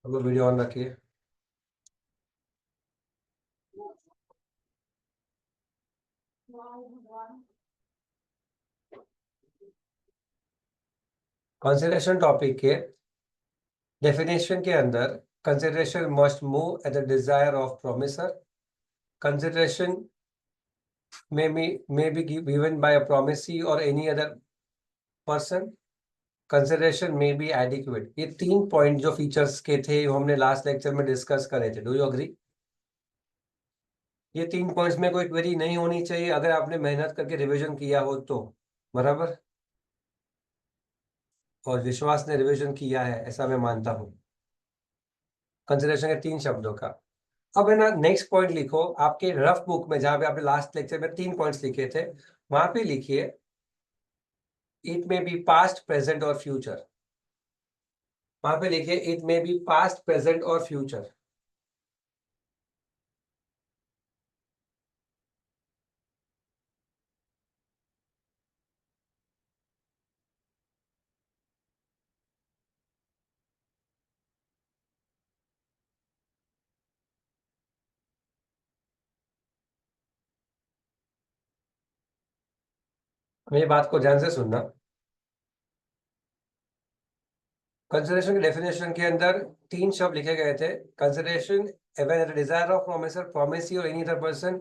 अब video on रखिए। Consideration topic के डेफिनेशन के अंदर consideration must move at the desire of promisor. Consideration may be given by a promisee or any other person. Consideration में be adequate. ये तीन point जो features के थे वो हमने लास्ट लेक्चर में डिस्कस करे थे। Do you agree? ये तीन पॉइंट्स में कोई क्वेरी नहीं होनी चाहिए अगर आपने मेहनत करके रिवीजन किया हो तो। बराबर। और विश्वास ने रिवीजन किया है ऐसा मैं मानता हूँ कंसिडरेशन के तीन शब्दों का। अब है ना, नेक्स्ट पॉइंट लिखो आपके रफ बुक में, जहां पे आपने लास्ट लेक्चर में तीन पॉइंट्स लिखे थे वहां पे लिखिए it may B past present और फ्यूचर। वहां पे लिखिए it may B past present और फ्यूचर। मेरी बात को ध्यान से सुनना। कंसिडरेशन के डेफिनेशन के अंदर तीन शब्द लिखे गए थे। Consideration when the desire of promiser, promisee or any other person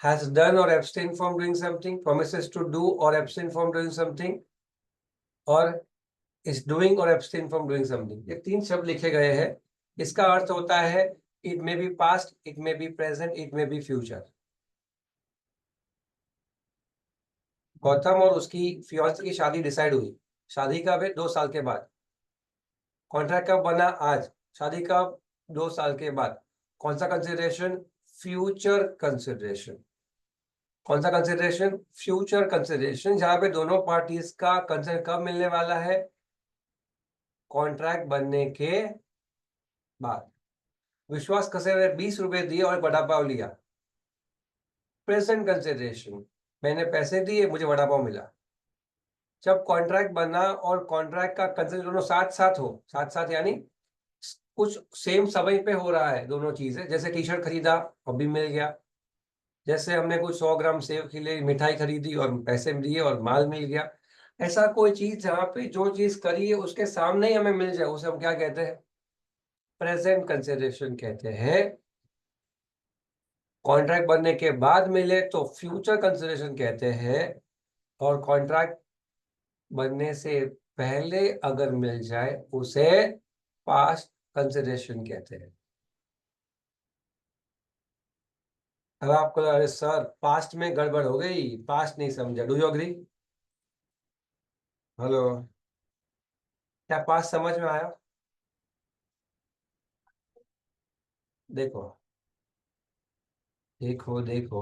has done or abstain from doing something, promises to do or abstain from doing something, और is doing or abstain from doing something। ये तीन शब्द लिखे गए हैं। इसका अर्थ होता है it may B past, it may be present, it may B future. Gautam और उसकी फियांसे की शादी डिसाइड हुई। शादी कब है? 2 साल के बाद। कॉन्ट्रैक्ट कब बना? आज। शादी कब? 2 साल के बाद। कौन सा कंसिडरेशन? Future consideration. कौन सा कंसिडरेशन? फ्यूचर कंसिडरेशन, जहां पे दोनों पार्टीज का कंसेंट कब मिलने वाला है? कॉन्ट्रैक्ट बनने के बाद। विश्वास कसे हुए 20 रुपए दिए और वड़ा पाव लिया। प्रेजेंट कंसिडरेशन, मैंने पैसे दिए, मुझे वड़ा पाव मिला। जब कॉन्ट्रैक्ट बना और कॉन्ट्रैक्ट का कंसेंट दोनों साथ साथ हो, साथ साथ यानी कुछ सेम समय पे हो रहा है दोनों चीजें, जैसे टी शर्ट खरीदा और भी मिल गया, जैसे हमने कुछ 100 ग्राम सेव के लिए मिठाई खरीदी और पैसे दिए और माल मिल गया। ऐसा कोई चीज जहाँ पे जो चीज करी है उसके सामने ही हमें मिल जाए उसे हम क्या कहते हैं? प्रेजेंट कंसिडरेशन कहते हैं। कॉन्ट्रैक्ट बनने के बाद मिले तो फ्यूचर कंसिडरेशन कहते हैं। और कॉन्ट्रैक्ट बनने से पहले अगर मिल जाए उसे पास्ट कंसिडरेशन कहते हैं। अब आपको अरे सर पास्ट में गड़बड़ हो गई, पास्ट नहीं समझा। Do you agree? हेलो। क्या पास्ट समझ में आया? देखो देखो देखो।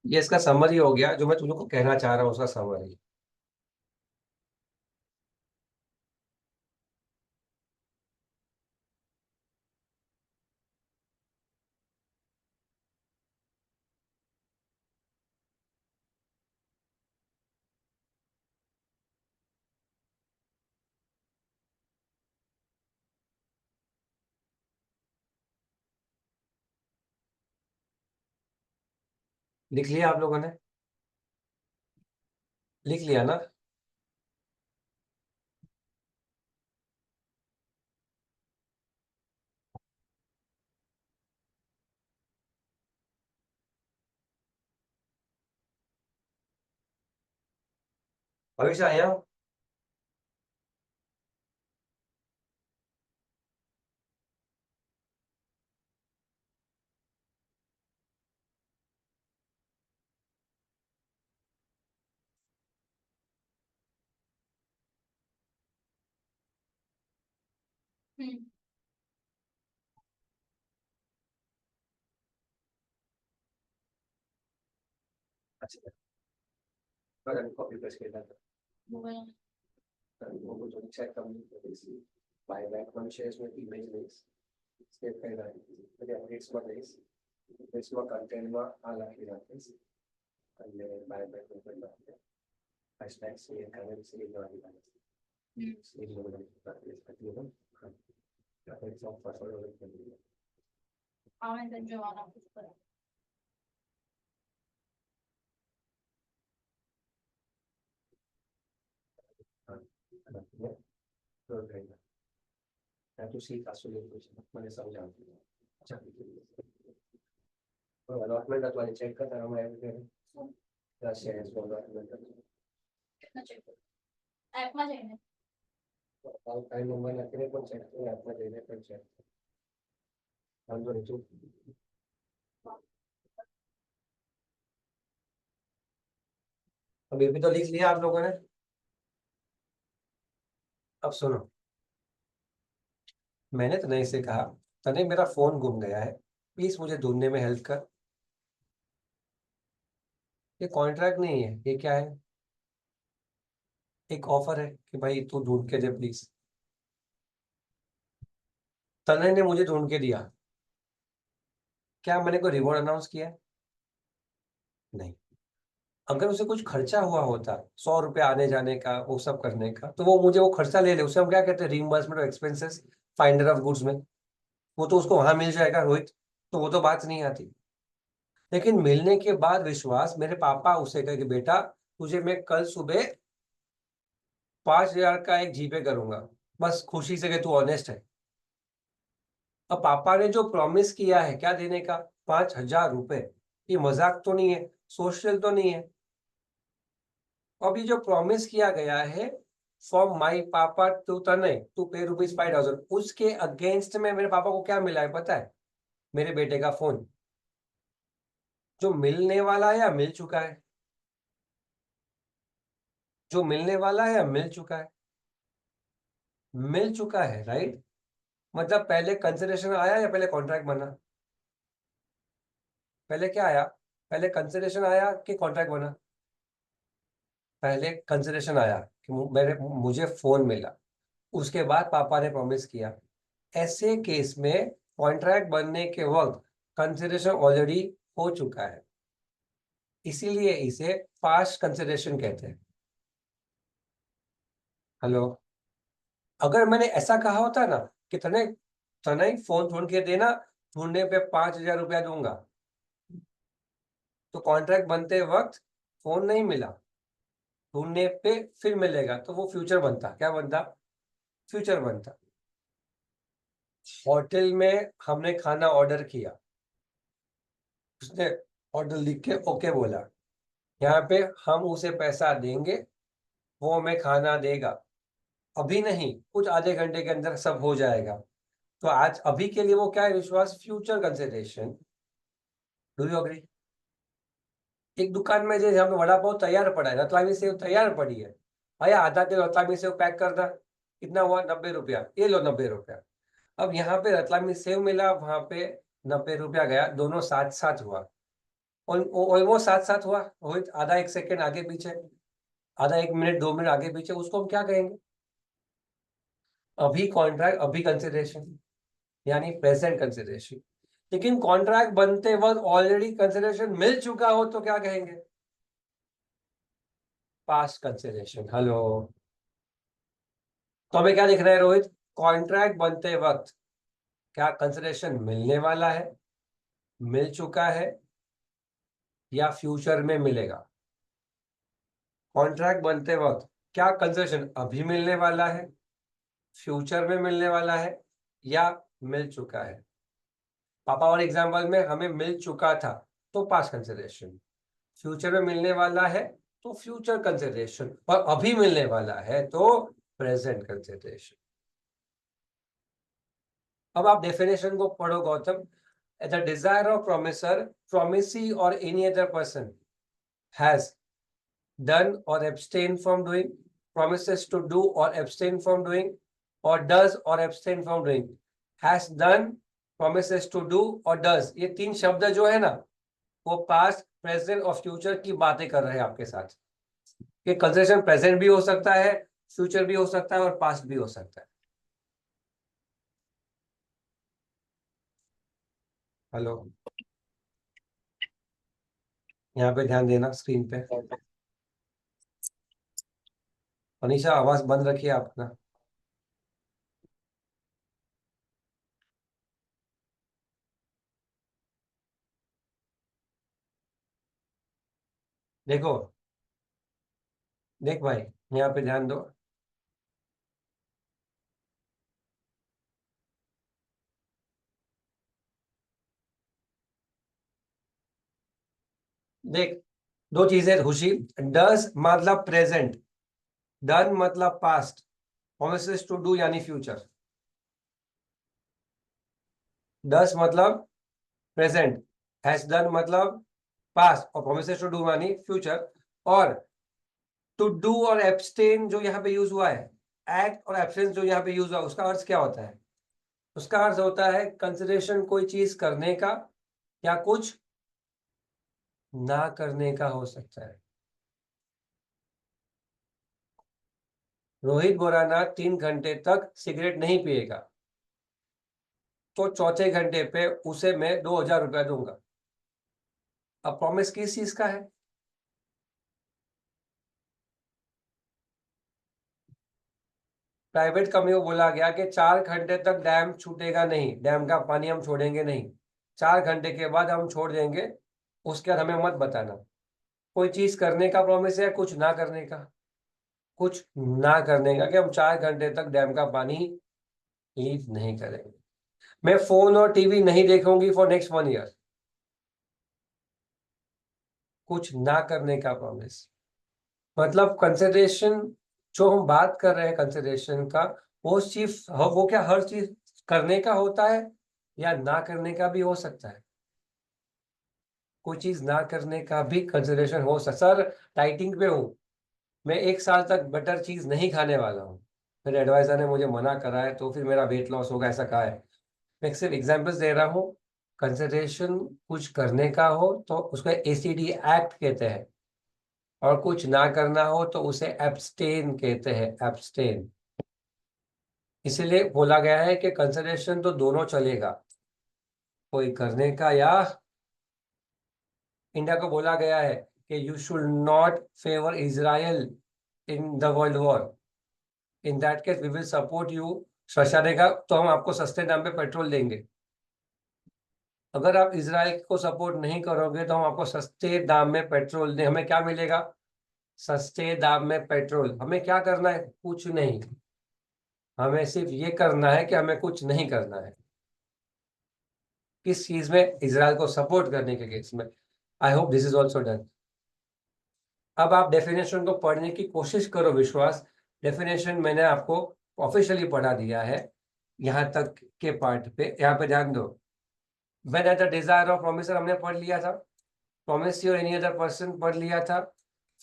ये इसका समरी हो गया, जो मैं तुमको कहना चाह रहा हूँ उसका समरी। लिख लिया आप लोगों ने? लिख लिया ना? हमेशा आया। हम्म। अच्छा, पर कॉपी पेस्ट किया था। गूगल। वो जो चेक करनी buyback on shares with image links. Step by step. Jadi updates માં લઈશ. Updates માં content માં આ લખી રાખીશ. અને buyback નું પણ લખી. hashtag share currency વાળી વાત. એ લોકો રાખીશ પછી હું. આપણે સૌ પાછળ કરી. આમે તો જોવાનો कुछ पर। હા. તો થઈ ગયું. આ તો સી કાસુ લેવું છે. મને સમજાવજો. અચ્છા. ડોક્યુમેન્ટ અથવા ચેક કરતા અમે એમ કે 10 શેર્સ ડોક્યુમેન્ટ. कितना चाहिए? ऐप में चाहिए। ટાઈમ નંબર નાખીને પણ ચેક કરી આપણે જઈને પણ ચેક વાંધો નહીં તું अब ये भी तो लिख लिया आप लोगों ने। अब सुनो, मैंने तनय से कहा तनय मेरा फोन गुम गया है, प्लीज मुझे ढूंढने में हेल्प कर। ये कॉन्ट्रैक्ट नहीं है, ये क्या है, एक ऑफर है कि भाई तू ढूंढ के दे प्लीज। तनय ने मुझे ढूंढ के दिया, क्या मैंने कोई रिवॉर्ड अनाउंस किया? नहीं। अगर उसे कुछ खर्चा हुआ होता 100 रुपये आने जाने का वो सब करने का, तो वो मुझे वो खर्चा ले ले, उसे हम क्या कहते हैं, reimbursement of expenses, finder of goods में, वो तो उसको वहां मिल जाएगा रोहित, तो वो तो बात नहीं आती। लेकिन मिलने के बाद विश्वास, मेरे पापा उसे कहे कि बेटा तुझे मैं कल सुबह 5,000 का एक जीपे करूंगा, बस खुशी से कि तू ऑनेस्ट है। अब पापा ने जो प्रॉमिस किया है क्या देने का, 5,000 रुपए, ये मजाक तो नहीं है, सोशल तो नहीं है। अभी जो प्रॉमिस किया गया है फ्रॉम माई पापा टू तनय टू पे ₹5,000, उसके अगेंस्ट में मेरे पापा को क्या मिला है पता है, मेरे बेटे का फोन, जो मिलने वाला है या मिल चुका है, जो मिलने वाला है या मिल चुका है, मिल चुका है राइट। मतलब पहले कंसिडरेशन आया या पहले कॉन्ट्रैक्ट बना, पहले क्या आया, पहले कंसिडरेशन आया कि कॉन्ट्रैक्ट बना? पहले कंसिडरेशन आया कि मेरे मुझे फोन मिला, उसके बाद पापा ने प्रॉमिस किया। ऐसे केस में कॉन्ट्रैक्ट बनने के वक्त कंसिडरेशन ऑलरेडी हो चुका है, इसीलिए इसे पास्ट कंसिडरेशन कहते हैं। हेलो, अगर मैंने ऐसा कहा होता ना कि तने तने फोन ढूंढ के देना, ढूंढने पे 5,000 रुपया दूंगा, तो कॉन्ट्रैक्ट बनते वक्त फोन नहीं मिला, ढूंढने पे फिर मिलेगा, तो वो फ्यूचर बनता, क्या बनता, फ्यूचर बनता। होटल में हमने खाना ऑर्डर किया, उसने ऑर्डर लिख के ओके बोला, यहाँ पे हम उसे पैसा देंगे, वो हमें खाना देगा, अभी नहीं कुछ आधे घंटे के अंदर सब हो जाएगा। तो आज अभी के लिए वो क्या है विश्वास, future consideration. Do you agree? एक दुकान में जो यहाँ पे वड़ा पाव तैयार पड़ा है, रतलामी सेव तैयार पड़ी है, भैया आधा किलो रतलामी सेव पैक कर दा, कितना हुआ, 90 रुपया, ये लो 90 रुपया। अब यहाँ पे रतलामी सेव मिला, वहां पे 90 रुपया गया, दोनों साथ साथ हुआ, ऑलमोस्ट साथ साथ हुआ, रोहित आधा एक सेकेंड आगे पीछे, आधा 1 मिनट 2 मिनट आगे पीछे, उसको हम क्या कहेंगे, अभी कॉन्ट्रैक्ट, अभी कंसिडरेशन, यानी प्रेजेंट कंसिडरेशन। लेकिन कॉन्ट्रैक्ट बनते वक्त ऑलरेडी कंसिडरेशन मिल चुका हो तो क्या कहेंगे, पास्ट कंसिडरेशन। हेलो, तो हमें क्या लिख रहा है रोहित, कॉन्ट्रैक्ट बनते वक्त क्या कंसिडरेशन मिलने वाला है, मिल चुका है, या फ्यूचर में मिलेगा। कॉन्ट्रैक्ट बनते वक्त क्या कंसिडरेशन अभी मिलने वाला है, फ्यूचर में मिलने वाला है, या मिल चुका है। पापा और एग्जाम्पल में हमें मिल चुका था तो पास्ट कंसिडरेशन, फ्यूचर में मिलने वाला है तो फ्यूचर कंसिडरेशन, और अभी मिलने वाला है तो प्रेजेंट कंसिडरेशन। अब आप डेफिनेशन को पढ़ो Gautam. The desire of promisor, promisee और any other person has done or abstain from doing, promises to do or abstain from doing, or does or abstain from doing, has done, promises to do or does। ये तीन शब्द जो है ना, वो past present और future की बातें कर रहे हैं आपके साथ। ये कंसिडरेशन प्रेजेंट भी हो सकता है, फ्यूचर भी हो सकता है और पास्ट भी हो सकता है। हेलो, यहाँ पे ध्यान देना स्क्रीन पे। अनीशा, आवाज बंद रखिए आप अपना। देखो, देख भाई, यहाँ पे ध्यान दो। देख, दो चीजें खुशी। डज मतलब प्रेजेंट, डन मतलब पास्ट, प्रोमिसेस टू डू यानी फ्यूचर। डस मतलब प्रेजेंट, हैज डन मतलब पास्ट और प्रोमिसेस टू डू यानी फ्यूचर। और टू डू और एब्सटेन जो यहाँ पे यूज हुआ है, एक्ट और एब्सेंस जो यहाँ पे यूज हुआ है, उसका अर्थ क्या होता है? उसका अर्थ होता है कंसिडरेशन कोई चीज करने का या कुछ ना करने का हो सकता है। रोहित बोराना 3 घंटे तक सिगरेट नहीं पिएगा, तो चौथे घंटे पे उसे मैं 2,000 रुपया दूंगा। अब प्रॉमिस किस चीज का है? प्राइवेट कंपनी को बोला गया कि 4 घंटे तक डैम छूटेगा नहीं, डैम का पानी हम छोड़ेंगे नहीं, 4 घंटे के बाद हम छोड़ देंगे, उसके बाद हमें मत बताना। कोई चीज करने का प्रॉमिस है, कुछ ना करने का, कुछ ना करने का, कि हम 4 घंटे तक डैम का पानी लीव नहीं करेंगे। मैं फोन और टीवी नहीं देखूंगी फॉर नेक्स्ट 1 ईयर, कुछ ना करने का प्रॉमिस। मतलब कंसिडरेशन, जो हम बात कर रहे हैं कंसिडरेशन का, वो चीज, वो क्या हर चीज करने का होता है या ना करने का भी हो सकता है? कोई चीज ना करने का भी कंसिडरेशन हो सकता। सर, डाइटिंग पे हूँ, मैं 1 साल तक बटर चीज नहीं खाने वाला हूँ, मेरे एडवाइजर ने मुझे मना करा है, तो फिर मेरा वेट लॉस होगा, ऐसा कहा है। मैं सिर्फ एग्जांपल्स दे रहा हूँ। कंसिडरेशन कुछ करने का हो तो उसको एसीडी एक्ट कहते हैं, और कुछ ना करना हो तो उसे एब्सटेन कहते हैं, एब्सटेन। इसीलिए बोला गया है कि कंसिडरेशन तो दोनों चलेगा, कोई करने का या। इंडिया को बोला गया है कि you should not favour Israel in the world war, in that case we will support you. Russia देगा तो हम आपको सस्ते दाम पे पेट्रोल देंगे। अगर आप इसराइल को सपोर्ट नहीं करोगे तो हम आपको सस्ते दाम में पेट्रोल दें। हमें क्या मिलेगा? सस्ते दाम में पेट्रोल। हमें क्या करना है? कुछ नहीं। हमें सिर्फ ये करना है कि हमें कुछ नहीं करना है। किस चीज में? इसराइल को सपोर्ट करने के केस में। I hope this is also done. अब आप डेफिनेशन को पढ़ने की कोशिश करो विश्वास। डेफिनेशन मैंने आपको ऑफिशियली पढ़ा दिया है यहाँ तक के पार्ट पे। यहाँ पे ध्यान दो। When at the desire of promisor हमने पढ़ लिया था, प्रोमिस और एनी अदर पर्सन पढ़ लिया था।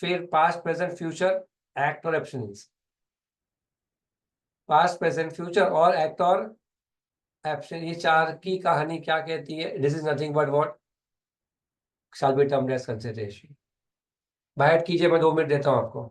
फिर पास्ट प्रेजेंट फ्यूचर, एक्ट और एब्सटेंस। पास्ट प्रेजेंट फ्यूचर और एक्ट और एब्सटेंस, ये चार की कहानी क्या कहती है? This is nothing but what shall be termed as consideration. बाइट कीजिए, मैं 2 मिनट देता हूँ आपको।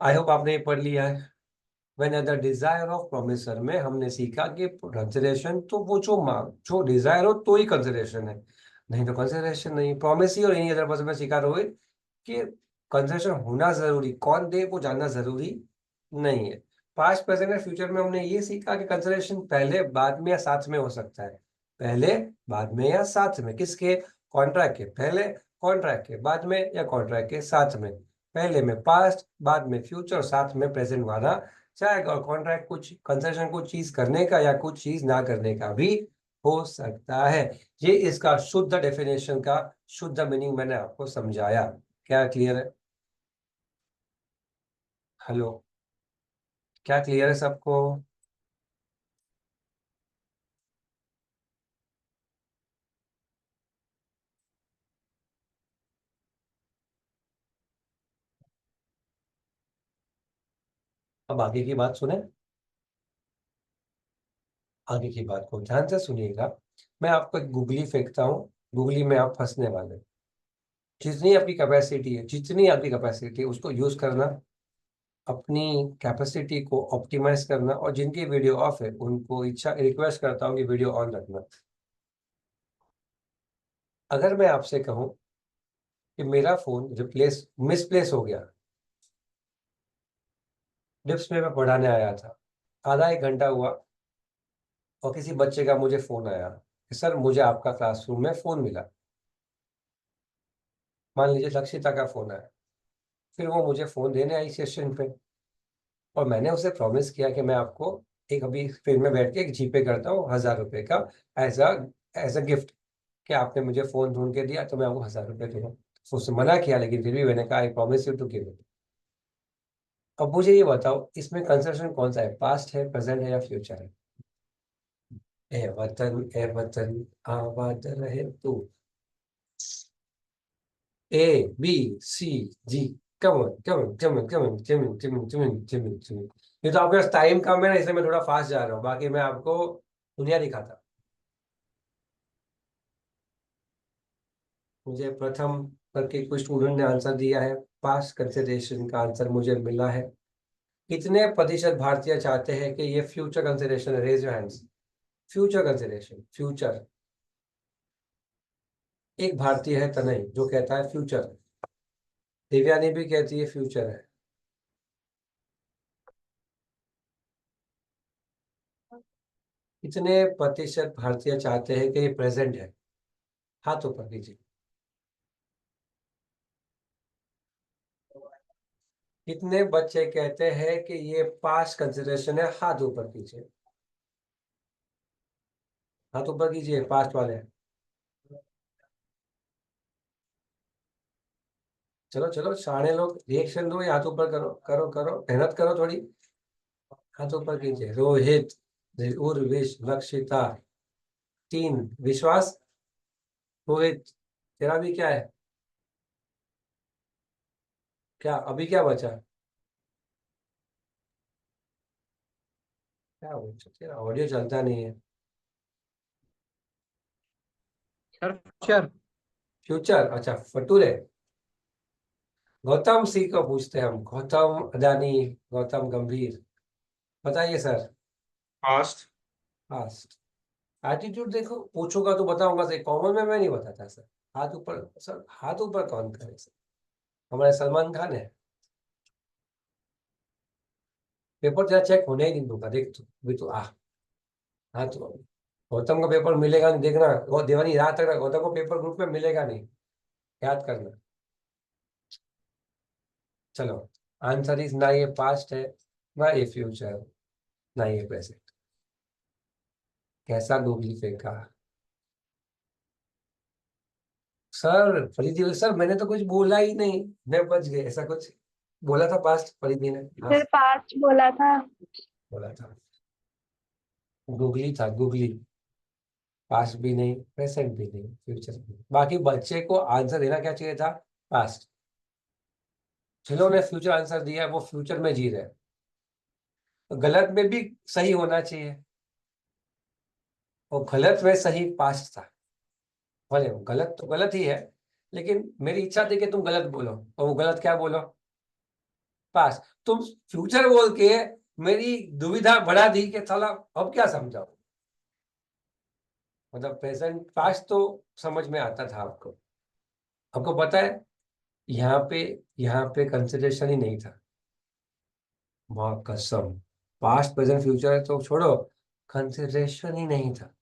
आई होप आपने ये पढ़ लिया है। When at the desire of promisor में हमने सीखा कि कंसिडरेशन तो वो जो डिजायर हो तो ही कंसिडरेशन है, नहीं तो कंसिडरेशन नहीं। प्रोमिस ही और इन्हीं अदर पर्सन में सीखा रहोगे कि कंसिडरेशन होना जरूरी, कौन दे वो जानना जरूरी नहीं है। पास्ट प्रेजेंट और फ्यूचर में हमने ये सीखा कि कंसिडरेशन पहले बाद में या साथ में हो सकता है। पहले बाद में या साथ में, किसके? कॉन्ट्रैक्ट के पहले, कॉन्ट्रैक्ट के बाद में, या कॉन्ट्रैक्ट के साथ में। पहले में पास्ट, बाद में फ्यूचर, साथ में प्रेजेंट वाला। चाहे कॉन्ट्रैक्ट कुछ कंसेशन कुछ चीज करने का या कुछ चीज ना करने का भी हो सकता है। ये इसका शुद्ध डेफिनेशन का शुद्ध मीनिंग मैंने आपको समझाया। क्या क्लियर है? हेलो, क्या क्लियर है सबको? अब आगे की बात सुने। आगे की बात को ध्यान से सुनिएगा। मैं आपको एक गूगली फेंकता हूँ, गूगली में आप फंसने वाले हैं। जितनी आपकी कैपेसिटी है उसको यूज करना, अपनी कैपेसिटी को ऑप्टिमाइज करना, और जिनकी वीडियो ऑफ है उनको इच्छा रिक्वेस्ट करता हूँ कि वीडियो ऑन रखना। अगर मैं आपसे कहूँ कि मेरा फोन रिप्लेस मिसप्लेस हो गया, डिप्स में मैं पढ़ाने आया था, आधा एक घंटा हुआ और किसी बच्चे का मुझे फोन आया कि सर मुझे आपका क्लासरूम में फोन मिला। मान लीजिए लक्षिता का फोन आया, फिर वो मुझे फोन देने आई सेशन पे, और मैंने उसे प्रॉमिस किया कि मैं आपको एक अभी फिर में बैठ के एक जीपे करता हूँ 1000 रुपये का, as a as a gift, कि आपने मुझे फोन ढूंढ के दिया तो मैं आपको 1000 रुपये दूंगा। तो उसने मना किया, लेकिन फिर भी मैंने कहा I promise you to give it. अब मुझे ये बताओ इसमें कंसेशन कौन सा है, पास्ट है, प्रेजेंट है, या फ्यूचर है? ए वतन आबाद रहे तू। ए बी सी जी, कमन कमन कमन कमन कमन कमन कमन कमन कमन। ये तो आपके पास टाइम कम है ना, इसलिए मैं थोड़ा फास्ट जा रहा हूँ, बाकी मैं आपको दुनिया दिखाता। मुझे प्रथम करके कोई स्टूडेंट ने आंसर दिया है, पास्ट कंसिडरेशन का आंसर मुझे मिला है। कितने प्रतिशत भारतीय चाहते हैं कि ये फ्यूचर कंसिडरेशन है? Raise your hands. Future consideration, future. एक भारतीय है तनय जो कहता है फ्यूचर। दिव्यानी भी कहती है फ्यूचर है। कितने प्रतिशत भारतीय चाहते हैं कि ये प्रेजेंट है? हाथ ऊपर कीजिए। कितने बच्चे कहते हैं कि ये पास्ट कंसिडरेशन है? हाथ ऊपर कीजिए। हाथ ऊपर कीजिए पास्ट वाले। चलो चलो सारे लोग रिएक्शन दो, या हाथ ऊपर करो करो करो, मेहनत करो थोड़ी। हाथ ऊपर कीजिए। रोहित, उर्विश, लक्षिता, 3। विश्वास, रोहित, तेरा भी क्या है? क्या अभी क्या बचा? क्या बचा? तेरा ऑडियो चलता नहीं है। Sir future. फ्यूचर, अच्छा फटूरे। गौतम सी को पूछते हैं हम, गौतम अदानी, गौतम गंभीर, बताइए सर। पास्ट। फास्ट। एटीट्यूड देखो, पूछूंगा तो बताऊंगा सही, कॉमन में मैं नहीं बताता सर। हाथ ऊपर सर, हाथ ऊपर कौन करे सर? हमारे सलमान खान है। पेपर तेरा चेक होने ही नहीं दूंगा, देख तू भी तू आ। हाँ तो गौतम का पेपर मिलेगा नहीं, देखना वो देवानी रात तक गौतम को पेपर ग्रुप में मिलेगा नहीं, याद करना। चलो, आंसर इज ना ये पास्ट है, ना ये फ्यूचर, ना ये प्रेजेंट। कैसा गूगली फेंका सर? फरीदी सर मैंने तो कुछ बोला ही नहीं, मैं बच गए ऐसा कुछ बोला था पास्ट फरीदी ने? हाँ फिर पास्ट बोला था। बोला था। गूगली था गूगली। पास्ट भी नहीं, प्रेजेंट भी नहीं, फ्यूचर भी नहीं। बाकी बच्चे को आंसर देना क्या चाहिए था? पास्ट। जिन्होंने फ्यूचर आंसर दिया है वो फ्यूचर में जी रहे हैं, तो गलत में भी सही होना चाहिए। और गलत में सही पास्ट था। भले वो गलत तो गलत ही है, लेकिन मेरी इच्छा थी कि तुम गलत बोलो, और वो गलत क्या बोलो? पास्ट। तुम फ्यूचर बोल के मेरी दुविधा बढ़ा दी कि साला अब क्या समझाओ। मतलब प्रेजेंट पास्ट तो समझ में आता था आपको। आपको पता है यहाँ पे यहाँ पे कंसिडरेशन ही नहीं था। वाह कसम। पास्ट प्रेजेंट फ्यूचर तो छोड़ो, कंसिडरेशन ही नहीं था।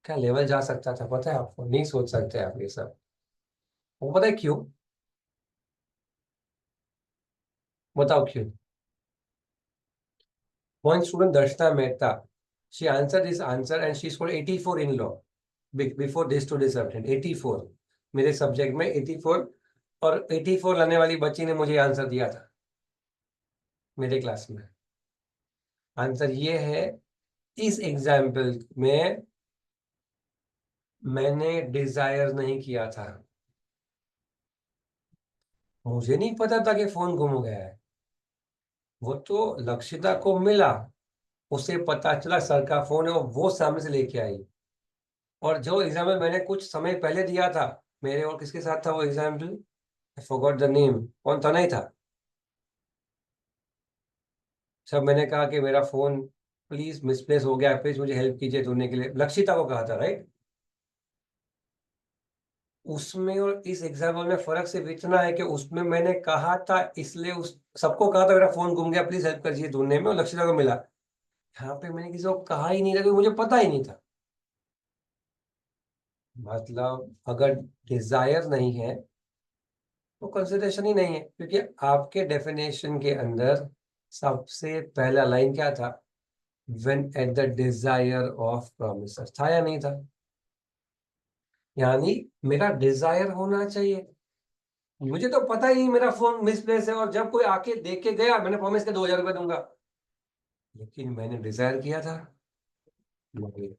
क्या लेवल जा सकता था पता है आपको, नहीं सोच सकते आप ये सब। वो पता है क्यों? बताओ क्यों। One student, Darshana Mehta, she answered this answer and she scored 84 in law before this to this subject. 84 मेरे सब्जेक्ट में 84, और 84 लाने वाली बच्ची ने मुझे आंसर दिया था मेरे क्लास में। आंसर ये है, इस एग्जाम्पल में मैंने डिजायर नहीं किया था। मुझे नहीं पता था कि फोन गुम गया है। वो तो लक्षिता को मिला, उसे पता चला सर का फोन है और वो सामने से लेके आई। और जो एग्जाम्पल मैंने कुछ समय पहले दिया था, मेरे और किसके साथ था वो example, I forgot the name, कौन था, नहीं था। सब मैंने कहा कि मेरा फोन प्लीज मिसप्लेस हो गया, प्लीज मुझे हेल्प कीजिए ढूंढने के लिए, लक्षिता को कहा था, राइट। उसमें और इस एग्जाम्पल में फर्क सिर्फ इतना है कि उसमें मैंने कहा था, इसलिए उस सबको कहा था मेरा फोन गुम गया प्लीज हेल्प करिए ढूंढने में, और लक्षिता को मिला। यहाँ पे मैंने किसी को कहा ही नहीं था क्योंकि मुझे पता ही नहीं था। मतलब अगर डिजायर नहीं है तो कंसिडरेशन ही नहीं है, क्योंकि आपके डेफिनेशन के अंदर सबसे पहला लाइन क्या था, when at the desire of promise, था या नहीं था? यानी मेरा डिजायर होना चाहिए। मुझे तो पता ही नहीं मेरा फोन मिसप्लेस है, और जब कोई आके देख के गया, मैंने प्रॉमिस के 2,000 रुपये दूंगा, लेकिन मैंने डिजायर किया था। नहीं।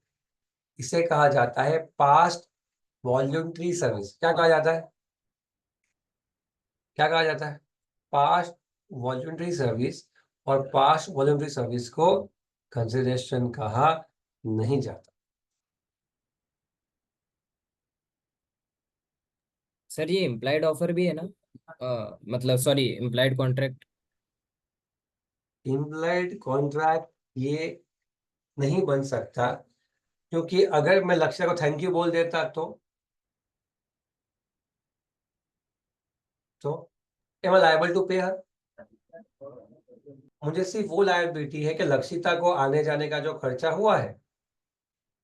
इसे कहा जाता है पास्ट वॉल्यूंटरी सर्विस। क्या कहा जाता है? क्या कहा जाता है? Past voluntary service. और पास्ट वॉलंटरी सर्विस को कंसिडरेशन कहा नहीं जाता। सर ये इम्प्लाइड ऑफर भी है ना? मतलब sorry, implied contract. Implied contract ये नहीं बन सकता, क्योंकि अगर मैं लक्ष्य को थैंक यू बोल देता तो एम आई लायबल टू पे हर? मुझे सिर्फ वो लायबिलिटी है कि लक्षिता को आने जाने का जो खर्चा हुआ है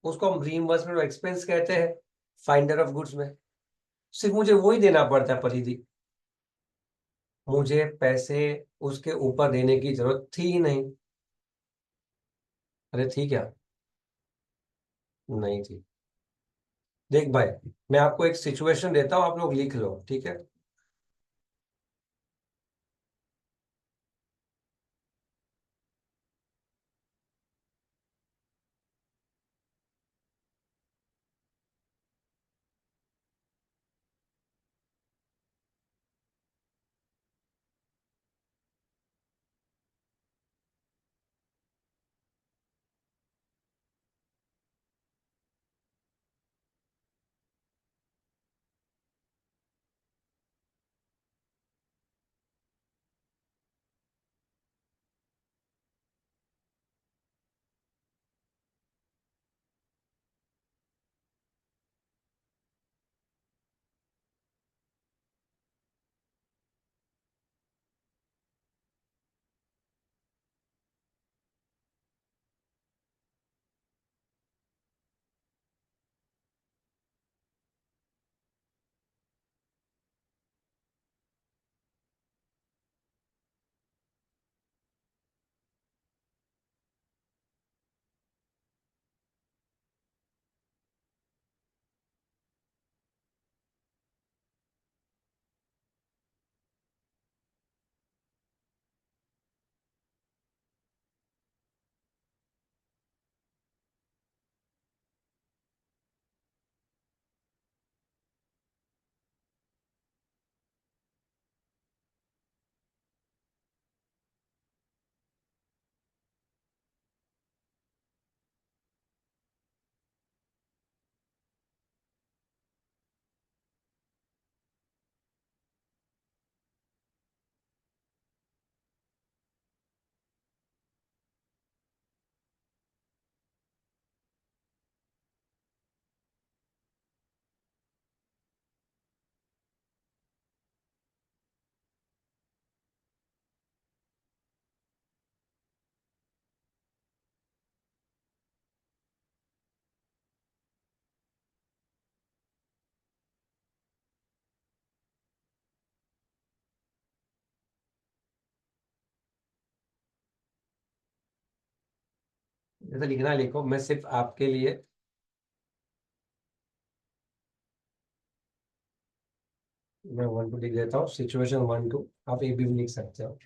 उसको हम रीइंबर्समेंट एक्सपेंस कहते हैं फाइंडर ऑफ गुड्स में। सिर्फ मुझे वो ही देना पड़ता है परिधि। मुझे पैसे उसके ऊपर देने की जरूरत थी ही नहीं। अरे थी क्या? नहीं थी। देख भाई, मैं आपको एक सिचुएशन देता हूँ, आप लोग लिख लो, ठीक है। जैसे लिखना लिखो, मैं सिर्फ आपके लिए मैं 1 2 लिख देता हूँ, सिचुएशन 1 2, आप ए भी लिख सकते हो।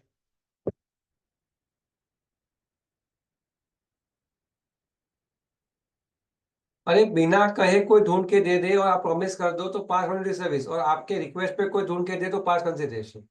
अरे बिना कहे कोई ढूंढ के दे दे और आप प्रॉमिस कर दो तो पास ऑन सर्विस, और आपके रिक्वेस्ट पे कोई ढूंढ के दे तो पास कंसिडरेशन।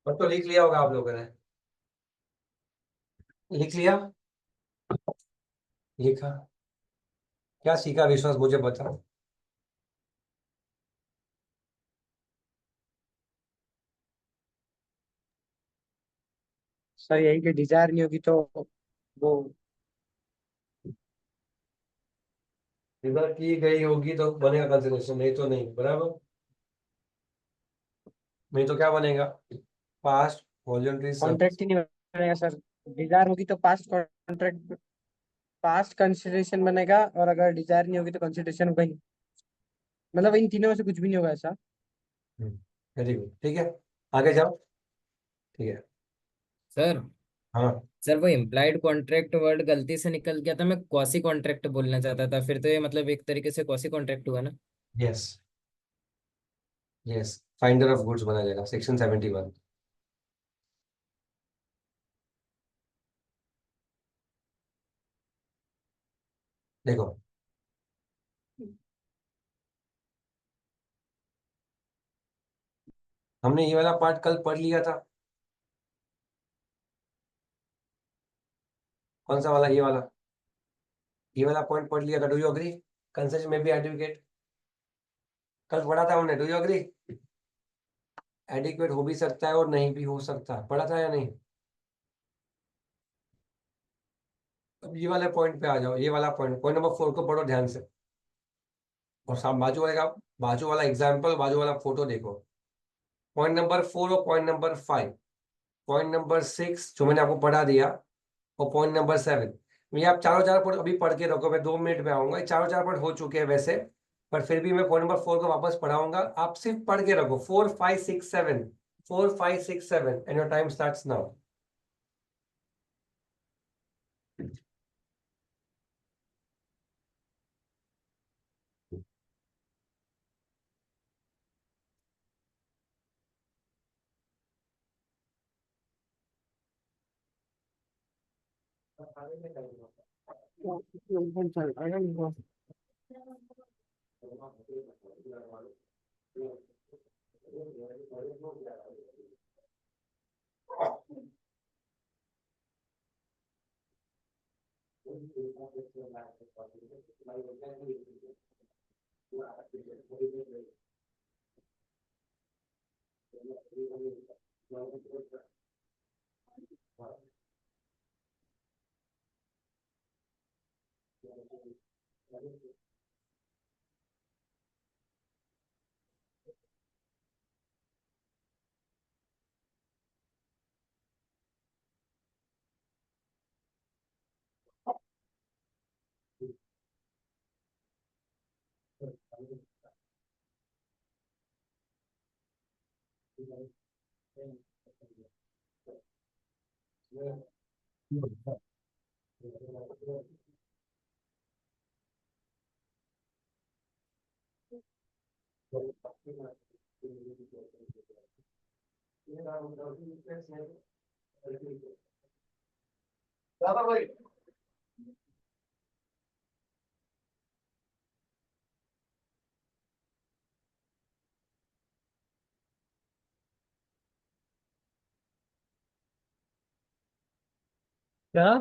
और तो लिख लिया होगा आप लोगों ने, लिख लिया, लिखा, क्या सीखा विश्वास मुझे बताओ। सर यही कि डिजायर नहीं होगी तो वो रिजल्ट की गई होगी तो बनेगा कंसिडरेशन, नहीं तो नहीं, बराबर। नहीं तो क्या बनेगा, पास्ट वॉलंटरी कॉन्ट्रैक्ट सर्विस। ही नहीं बनेगा सर। डिजायर होगी तो पास्ट कॉन्ट्रैक्ट, पास्ट कंसिडरेशन बनेगा, और अगर डिजायर नहीं होगी तो कंसिडरेशन होगा ही। मतलब इन तीनों में से कुछ भी नहीं होगा ऐसा। वेरी गुड, ठीक है, आगे जाओ। ठीक है। सर हाँ। सर वो इम्प्लाइड कॉन्ट्रैक्ट वर्ड गलती से निकल गया था, मैं क्वासी कॉन्ट्रैक्ट बोलना चाहता था, फिर तो ये मतलब एक तरीके से क्वासी कॉन्ट्रैक्ट हुआ ना। Yes, yes, finder of goods बना जाएगा, सेक्शन 71। देखो, हमने ये वाला पार्ट कल पढ़ लिया था। कौन सा वाला, ये वाला। ये वाला पॉइंट पढ़ लिया था, डू यू एग्री? कंसेशन में भी एडुकेट कल पढ़ा था हमने, डू यू एग्री? एडिक्वेट हो भी सकता है और नहीं भी हो सकता, पढ़ा था या नहीं? अब ये वाले पॉइंट पे आ जाओ, ये वाला पॉइंट, पॉइंट नंबर 4 को पढ़ो ध्यान से, और साम बाजू वाले का, बाजू वाला एग्जाम्पल, बाजू वाला फोटो देखो। पॉइंट नंबर 4 और पॉइंट नंबर 5, पॉइंट नंबर 6 जो मैंने आपको पढ़ा दिया, और पॉइंट नंबर 7, ये आप चारों चार पॉइंट अभी पढ़ के रखो, मैं 2 मिनट में आऊंगा, ये चारों चार पॉइंट हो चुके हैं वैसे, पर फिर भी मैं पॉइंट नंबर 4 को वापस पढ़ाऊंगा, आप सिर्फ पढ़ के रखो, 4 5 6 7, 4 5 6 7, and your time starts now. क्या?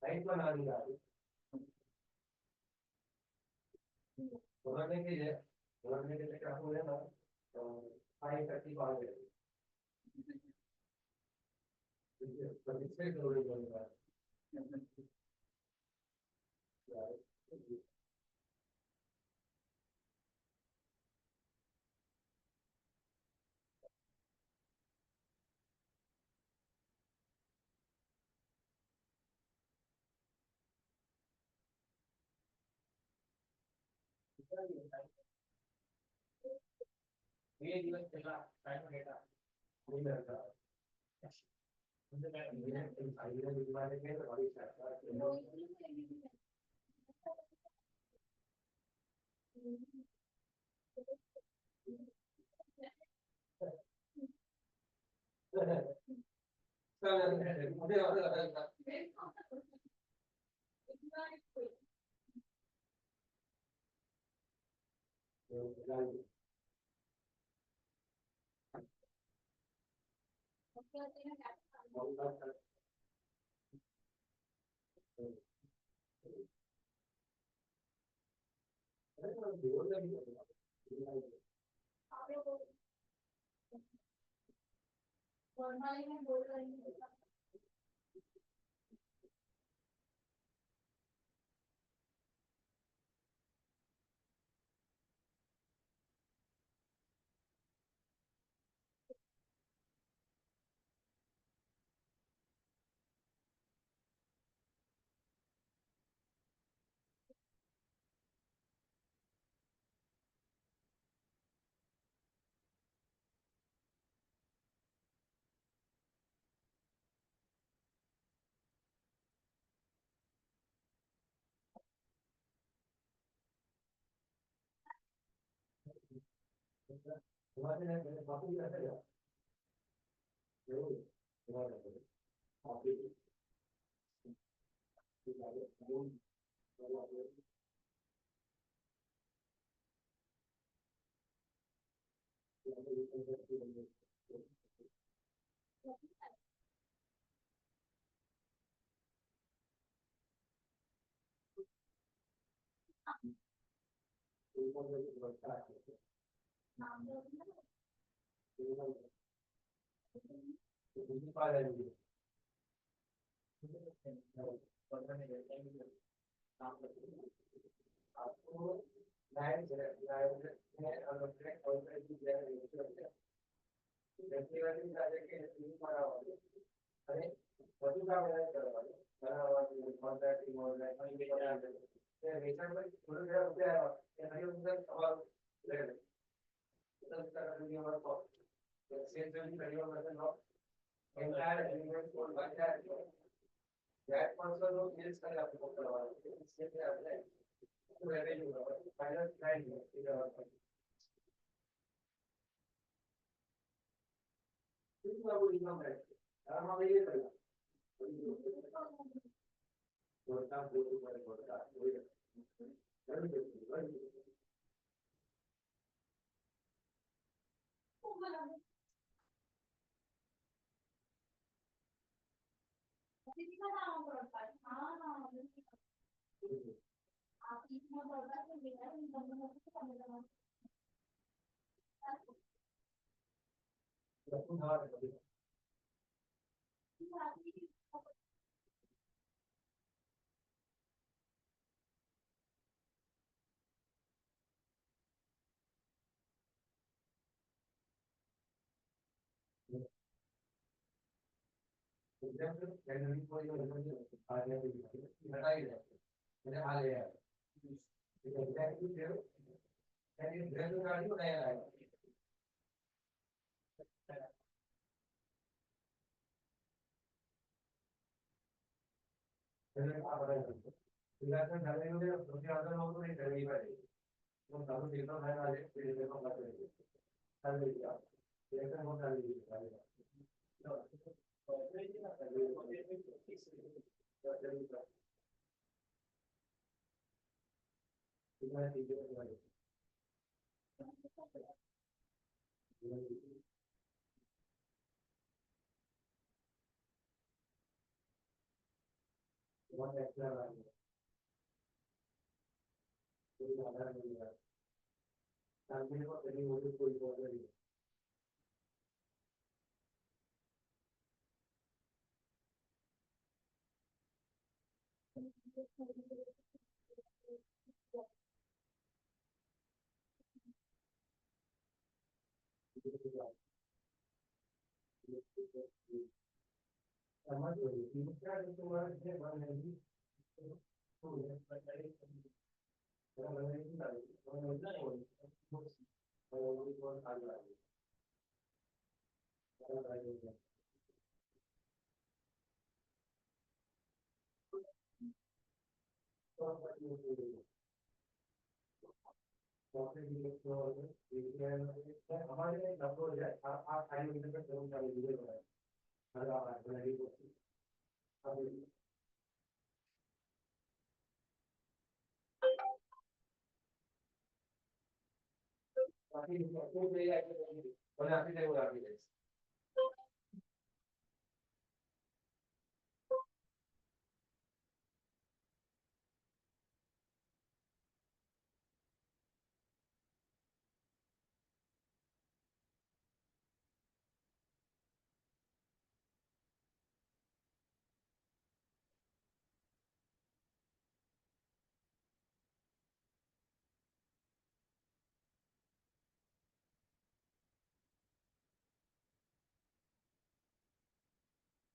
लाइट बना दिया बनाने के लिए क्या हुआ ना 5:35 ये दिवस चला टाइम बेटा नहीं लगता मुझे क्या ये फाइल में दिवाले के और इस मुझे और लगा में बोल रही हूँ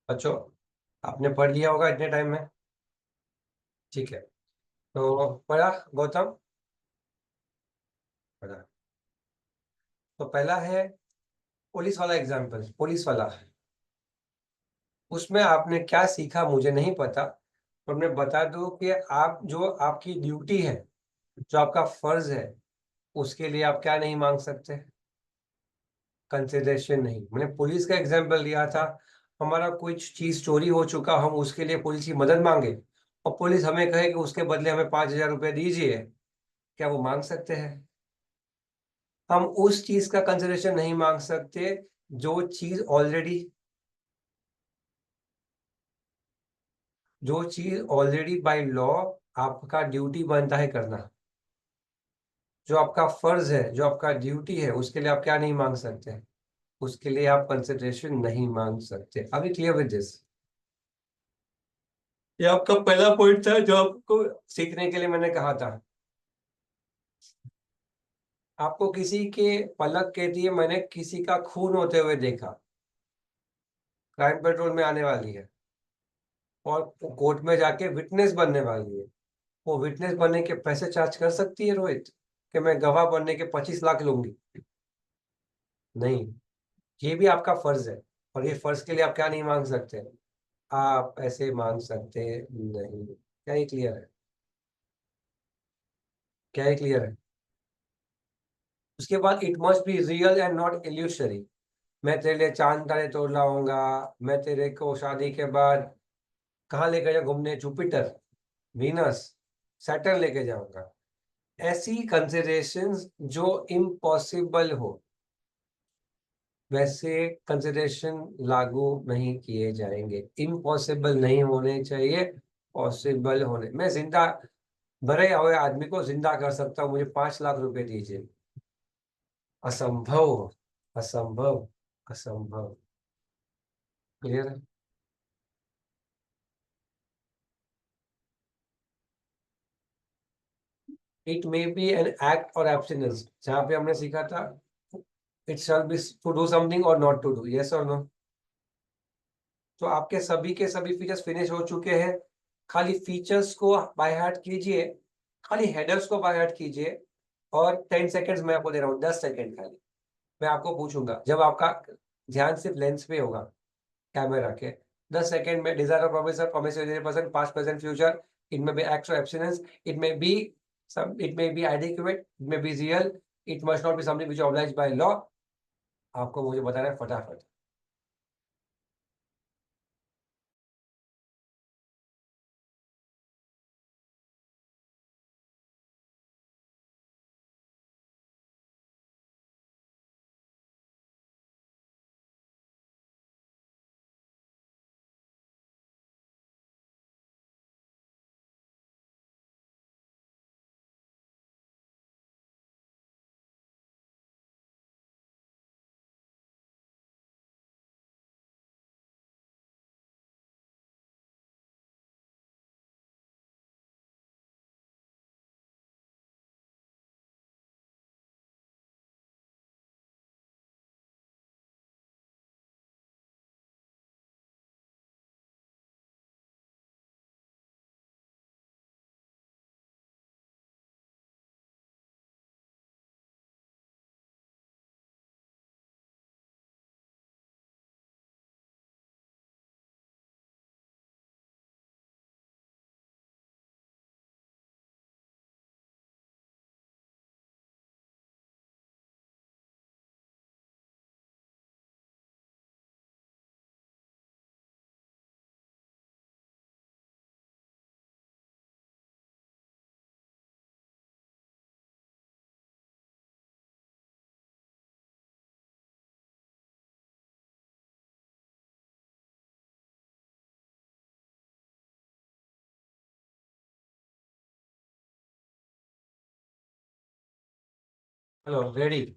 बच्चों, आपने पढ़ लिया होगा इतने टाइम में। ठीक है, तो पढ़ा गौतम? पढ़ा। तो पहला है पुलिस वाला एग्जाम्पल, पुलिस वाला। उसमें आपने क्या सीखा मुझे नहीं पता, पर मैं बता दूं कि आप जो आपकी ड्यूटी है, जो आपका फर्ज है, उसके लिए आप क्या नहीं मांग सकते? कंसिडरेशन नहीं। मैंने पुलिस का एग्जाम्पल दिया था। हमारा कुछ चीज चोरी हो चुका, हम उसके लिए पुलिस की मदद मांगे और पुलिस हमें कहे कि उसके बदले हमें 5,000 रुपये दीजिए, क्या वो मांग सकते हैं? हम उस चीज का कंसिडरेशन नहीं मांग सकते जो चीज ऑलरेडी बाय लॉ आपका ड्यूटी बनता है करना। जो आपका फर्ज है, जो आपका ड्यूटी है, उसके लिए आप क्या नहीं मांग सकते? उसके लिए आप कंसिडरेशन नहीं मांग सकते। अभी क्लियर विद दिस? ये आपका पहला पॉइंट था जो आपको सीखने के लिए मैंने कहा था। आपको किसी के पलक कहती है, मैंने किसी का खून होते हुए देखा, क्राइम पेट्रोल में आने वाली है और कोर्ट में जाके विटनेस बनने वाली है। वो विटनेस बनने के पैसे चार्ज कर सकती है रोहित, कि मैं गवाह बनने के 25 लाख लूंगी? नहीं। ये भी आपका फर्ज है, और ये फर्ज के लिए आप क्या नहीं मांग सकते? आप ऐसे मांग सकते नहीं। क्या ये क्लियर है? क्या ये क्लियर है? उसके बाद it must be real and not illusory. मैं तेरे लिए चांद तारे तोड़ लाऊंगा, मैं तेरे को शादी के बाद कहाँ लेकर जाऊँ घूमने, जुपिटर, वीनस, सैटर्न लेके जाऊंगा। ऐसी कंसिडरेशंस जो इम्पॉसिबल हो, वैसे कंसिडरेशन लागू नहीं किए जाएंगे। इम्पॉसिबल नहीं होने चाहिए, पॉसिबल होने। मैं जिंदा मरे हुए आदमी को जिंदा कर सकता हूँ, मुझे 5 लाख रुपए दीजिए। असंभव, असंभव, असंभव। क्लियर है? It may be an act और एब्सटिनेंस, जहां पे हमने सीखा था it shall be to do something और नॉट टू डू, यस और नो? तो आपके सभी के सभी फीचर्स फिनिश हो चुके हैं। खाली फीचर्स को बाय हार्ट कीजिए, खाली हेडर्स को बाय हार्ट कीजिए। और 10 सेकेंड्स मैं आपको दे रहा हूँ, 10 सेकेंड खाली। मैं आपको पूछूंगा, जब आपका ध्यान सिर्फ लेंस पे होगा, कैमरा के, 10 सेकेंड में desire promise promise person past present future, it may be act और abstinence, it may be it may be adequate, it may be real, it must not be something which obliged by law. आपको मुझे बताना है फटाफट। Hello, ready?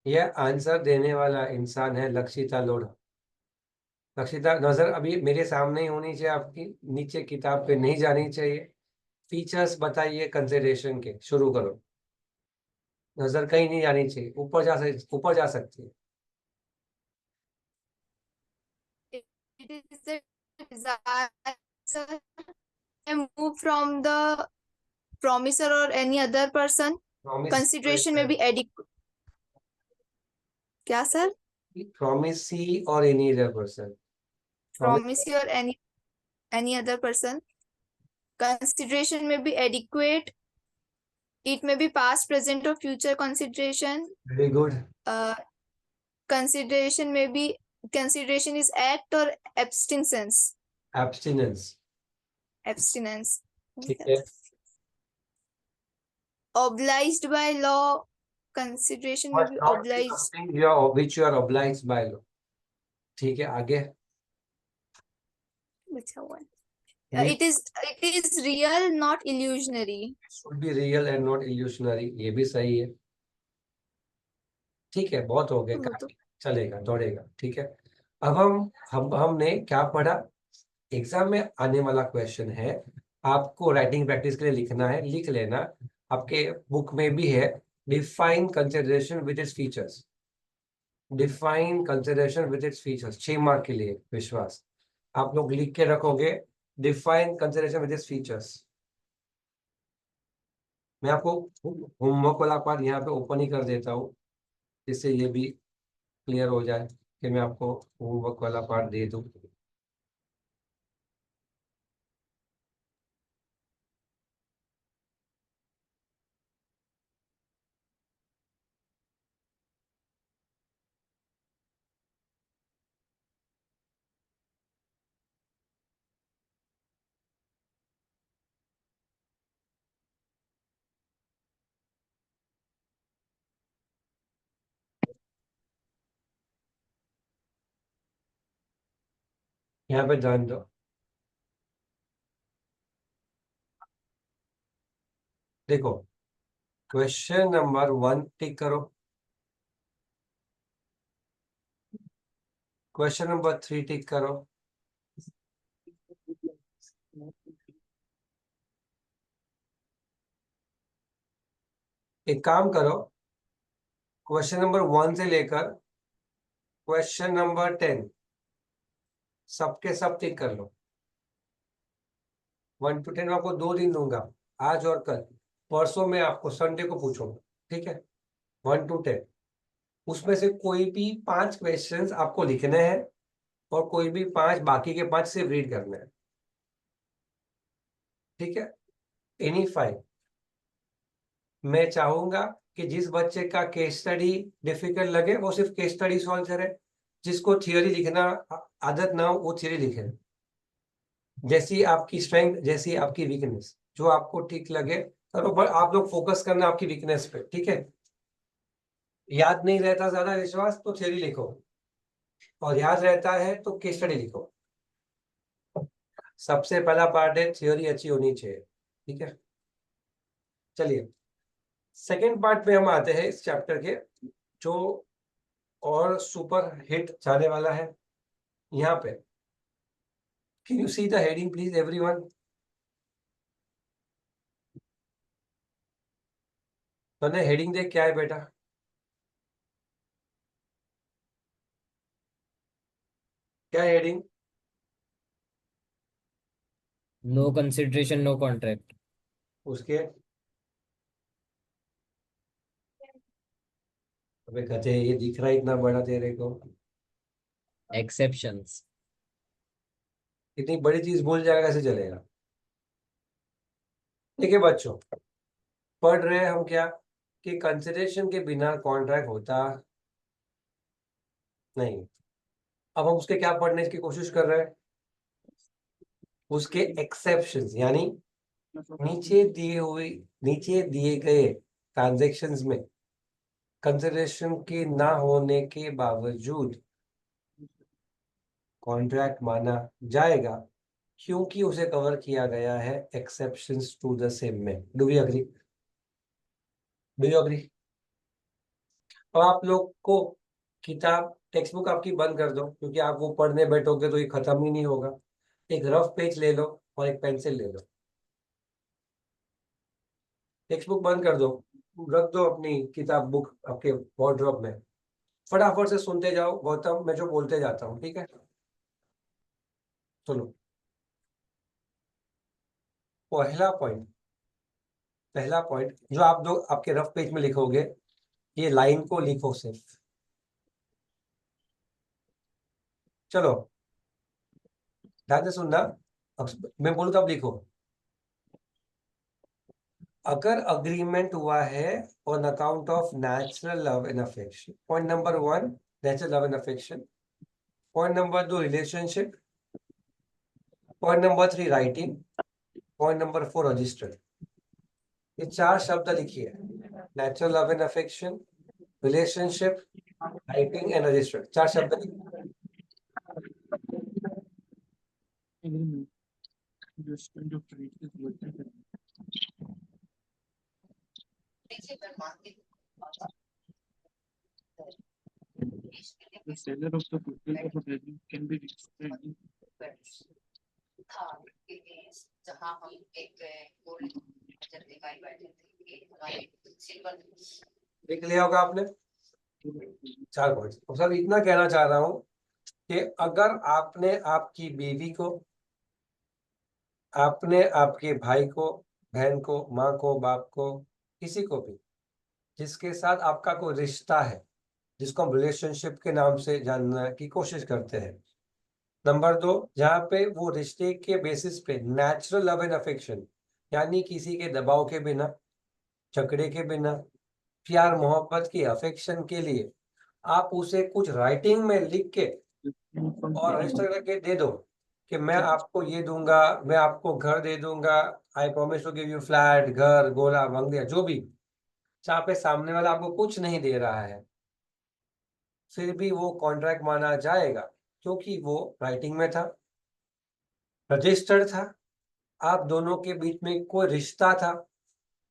यह answer देने वाला इंसान है लक्षिता लोढ़ा। लक्षिता, नजर अभी मेरे सामने ही होनी चाहिए आपकी, नीचे किताब पे नहीं जानी चाहिए। फीचर्स बताइए कंसिडरेशन के, शुरू करो। नजर कहीं नहीं जानी चाहिए, ऊपर जा सकती है। It is the desire to move from the promisor or any other person. Consideration may be adequate. क्या sir? Promisee or any other person. Promisee or any other person. Consideration may be adequate. It may be past, present, or future consideration. Very good. Consideration is act or abstinence. Abstinence. Abstinence. ठीक है। Obliged by law. Consideration may Must be not be obliged. something which you are obliged by law. ठीक है, आगे। लिखा हुआ है। Which It is real, not illusionary. should be real and not illusionary. ये भी सही है। ठीक है, बहुत हो गए, वो तो काफी चलेगा, दौड़ेगा। ठीक है, अब हमने क्या पढ़ा? एग्जाम में आने वाला क्वेश्चन है, आपको राइटिंग प्रैक्टिस के लिए लिखना है, लिख लेना। आपके बुक में भी है, define consideration with its features. Define consideration with its features, 6 mark के लिए विश्वास। आप लोग लिख के रखोगे, define consideration with its features. मैं आपको होमवर्क वाला पार्ट यहाँ पे ओपन ही कर देता हूँ, जिससे ये भी क्लियर हो जाए कि मैं आपको होमवर्क वाला पार्ट दे दूँ। यहाँ पे ध्यान दो, देखो क्वेश्चन नंबर 1 टिक करो, क्वेश्चन नंबर 3 टिक करो, एक काम करो, क्वेश्चन नंबर 1 से लेकर क्वेश्चन नंबर 10 सबके सब टिक कर लो। 1 to 10 आपको 2 दिन दूंगा, आज और कल। परसों में आपको संडे को पूछूंगा, ठीक है? 1 to 10, उसमें से कोई भी 5 क्वेश्चंस आपको लिखने हैं और कोई भी 5, बाकी के 5 सिर्फ रीड करने हैं, ठीक है? एनी 5। मैं चाहूंगा कि जिस बच्चे का केस स्टडी डिफिकल्ट लगे वो सिर्फ केस स्टडी सॉल्व करे, जिसको थियोरी लिखना आदत ना हो वो थियोरी लिखे। जैसी आपकी स्ट्रेंथ, जैसी आपकी वीकनेस, जो आपको ठीक लगे करो, पर आप लोग फोकस करना आपकी वीकनेस पे, ठीक है? याद नहीं रहता ज्यादा विश्वास तो थियोरी लिखो, और याद रहता है तो केस स्टडी लिखो। सबसे पहला पार्ट है थियोरी अच्छी होनी चाहिए, ठीक है? चलिए सेकेंड पार्ट में हम आते हैं इस चैप्टर के, जो और सुपर हिट जाने वाला है। यहाँ पे can you see the heading please everyone? तूने हेडिंग देख, क्या है बेटा? क्या heading? No consideration no contract. उसके अबे गधे, ये दिख रहा है इतना बड़ा तेरे को? एक्सेप्शंस। इतनी बड़ी चीज भूल जाएगा, कैसे चलेगा? देखिए बच्चों, पढ़ रहे हैं हम क्या कि कंसिडरेशन के बिना कॉन्ट्रैक्ट होता नहीं। अब हम उसके क्या पढ़ने की कोशिश कर रहे हैं? उसके एक्सेप्शंस, यानी नीचे दिए गए ट्रांजैक्शंस में कंसिडरेशन के ना होने के बावजूद कॉन्ट्रैक्ट माना जाएगा, क्योंकि उसे कवर किया गया है एक्सेप्शंस टू द सेम में। Do you agree? Do you agree? और आप लोग को किताब टेक्स्ट बुक आपकी बंद कर दो, क्योंकि आप वो पढ़ने बैठोगे तो ये खत्म ही नहीं होगा। एक रफ पेज ले लो और एक पेंसिल ले लो, टेक्स्ट बुक बंद कर दो, रख दो अपनी किताब बुक आपके वार्डरोब में। फटाफट से सुनते जाओ गौतम, मैं जो बोलते जाता हूँ, ठीक है? सुनो। पहला पॉइंट जो आप लोग आपके रफ पेज में लिखोगे, ये लाइन को लिखो सिर्फ। चलो ध्यान से सुनना, अब मैं बोलूँ तो आप लिखो। अगर अग्रीमेंट हुआ है on account of natural love and affection, point number 1 natural love and affection, point number 2 relationship, point number 3 writing, point number 4 register. ये 4 शब्द लिखिए, natural love and affection, relationship, writing and register. 4 शब्द लिखिए। agreement. Just kind of treat this with the seller of the goodwill of a building can be registered in जहाँ हम एक gold नजर दिखाई बैठे थे कि हमारे सिल्वर लिख लिया होगा आपने 4 पॉइंट। अब सर इतना कहना चाह रहा हूं कि अगर आपने आपकी बीवी को, आपने आपके भाई को, बहन को, माँ को, बाप को, किसी को भी जिसके साथ आपका कोई रिश्ता है, जिसको हम रिलेशनशिप के नाम से जानने की कोशिश करते हैं। नंबर 2, जहाँ पे वो रिश्ते के बेसिस पे नेचुरल लव एंड अफेक्शन, यानी किसी के दबाव के बिना, झगड़े के बिना, प्यार मोहब्बत की अफेक्शन के लिए आप उसे कुछ राइटिंग में लिख के और रजिस्टर करके दे दो कि मैं आपको ये दूंगा, मैं आपको घर दे दूंगा, I promise to give you flat, घर, गोला, बंगलिया, जो भी, जहाँ पे सामने वाला आपको कुछ नहीं दे रहा है, फिर भी वो कॉन्ट्रैक्ट माना जाएगा, क्योंकि वो राइटिंग में था, रजिस्टर्ड था, आप दोनों के बीच में कोई रिश्ता था,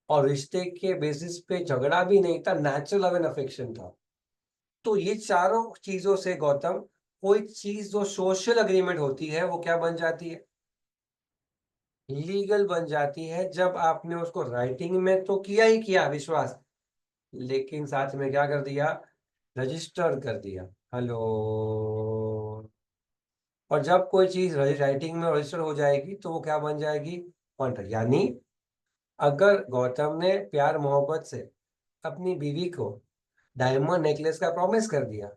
और रिश्ते के बेसिस पे झगड़ा भी नहीं था, नेचुरल लव एंड अफेक्शन था। तो ये चारों चीजों से गौतम, कोई चीज जो सोशल अग्रीमेंट होती है वो क्या बन जाती है? लीगल बन जाती है, जब आपने उसको राइटिंग में तो किया ही किया विश्वास, लेकिन साथ में क्या कर दिया? रजिस्टर कर दिया। हेलो। और जब कोई चीज राइटिंग में रजिस्टर हो जाएगी तो वो क्या बन जाएगी? कॉन्ट्रैक्ट। यानी अगर गौतम ने प्यार मोहब्बत से अपनी बीवी को डायमंड नेकलेस का प्रॉमिस कर दिया,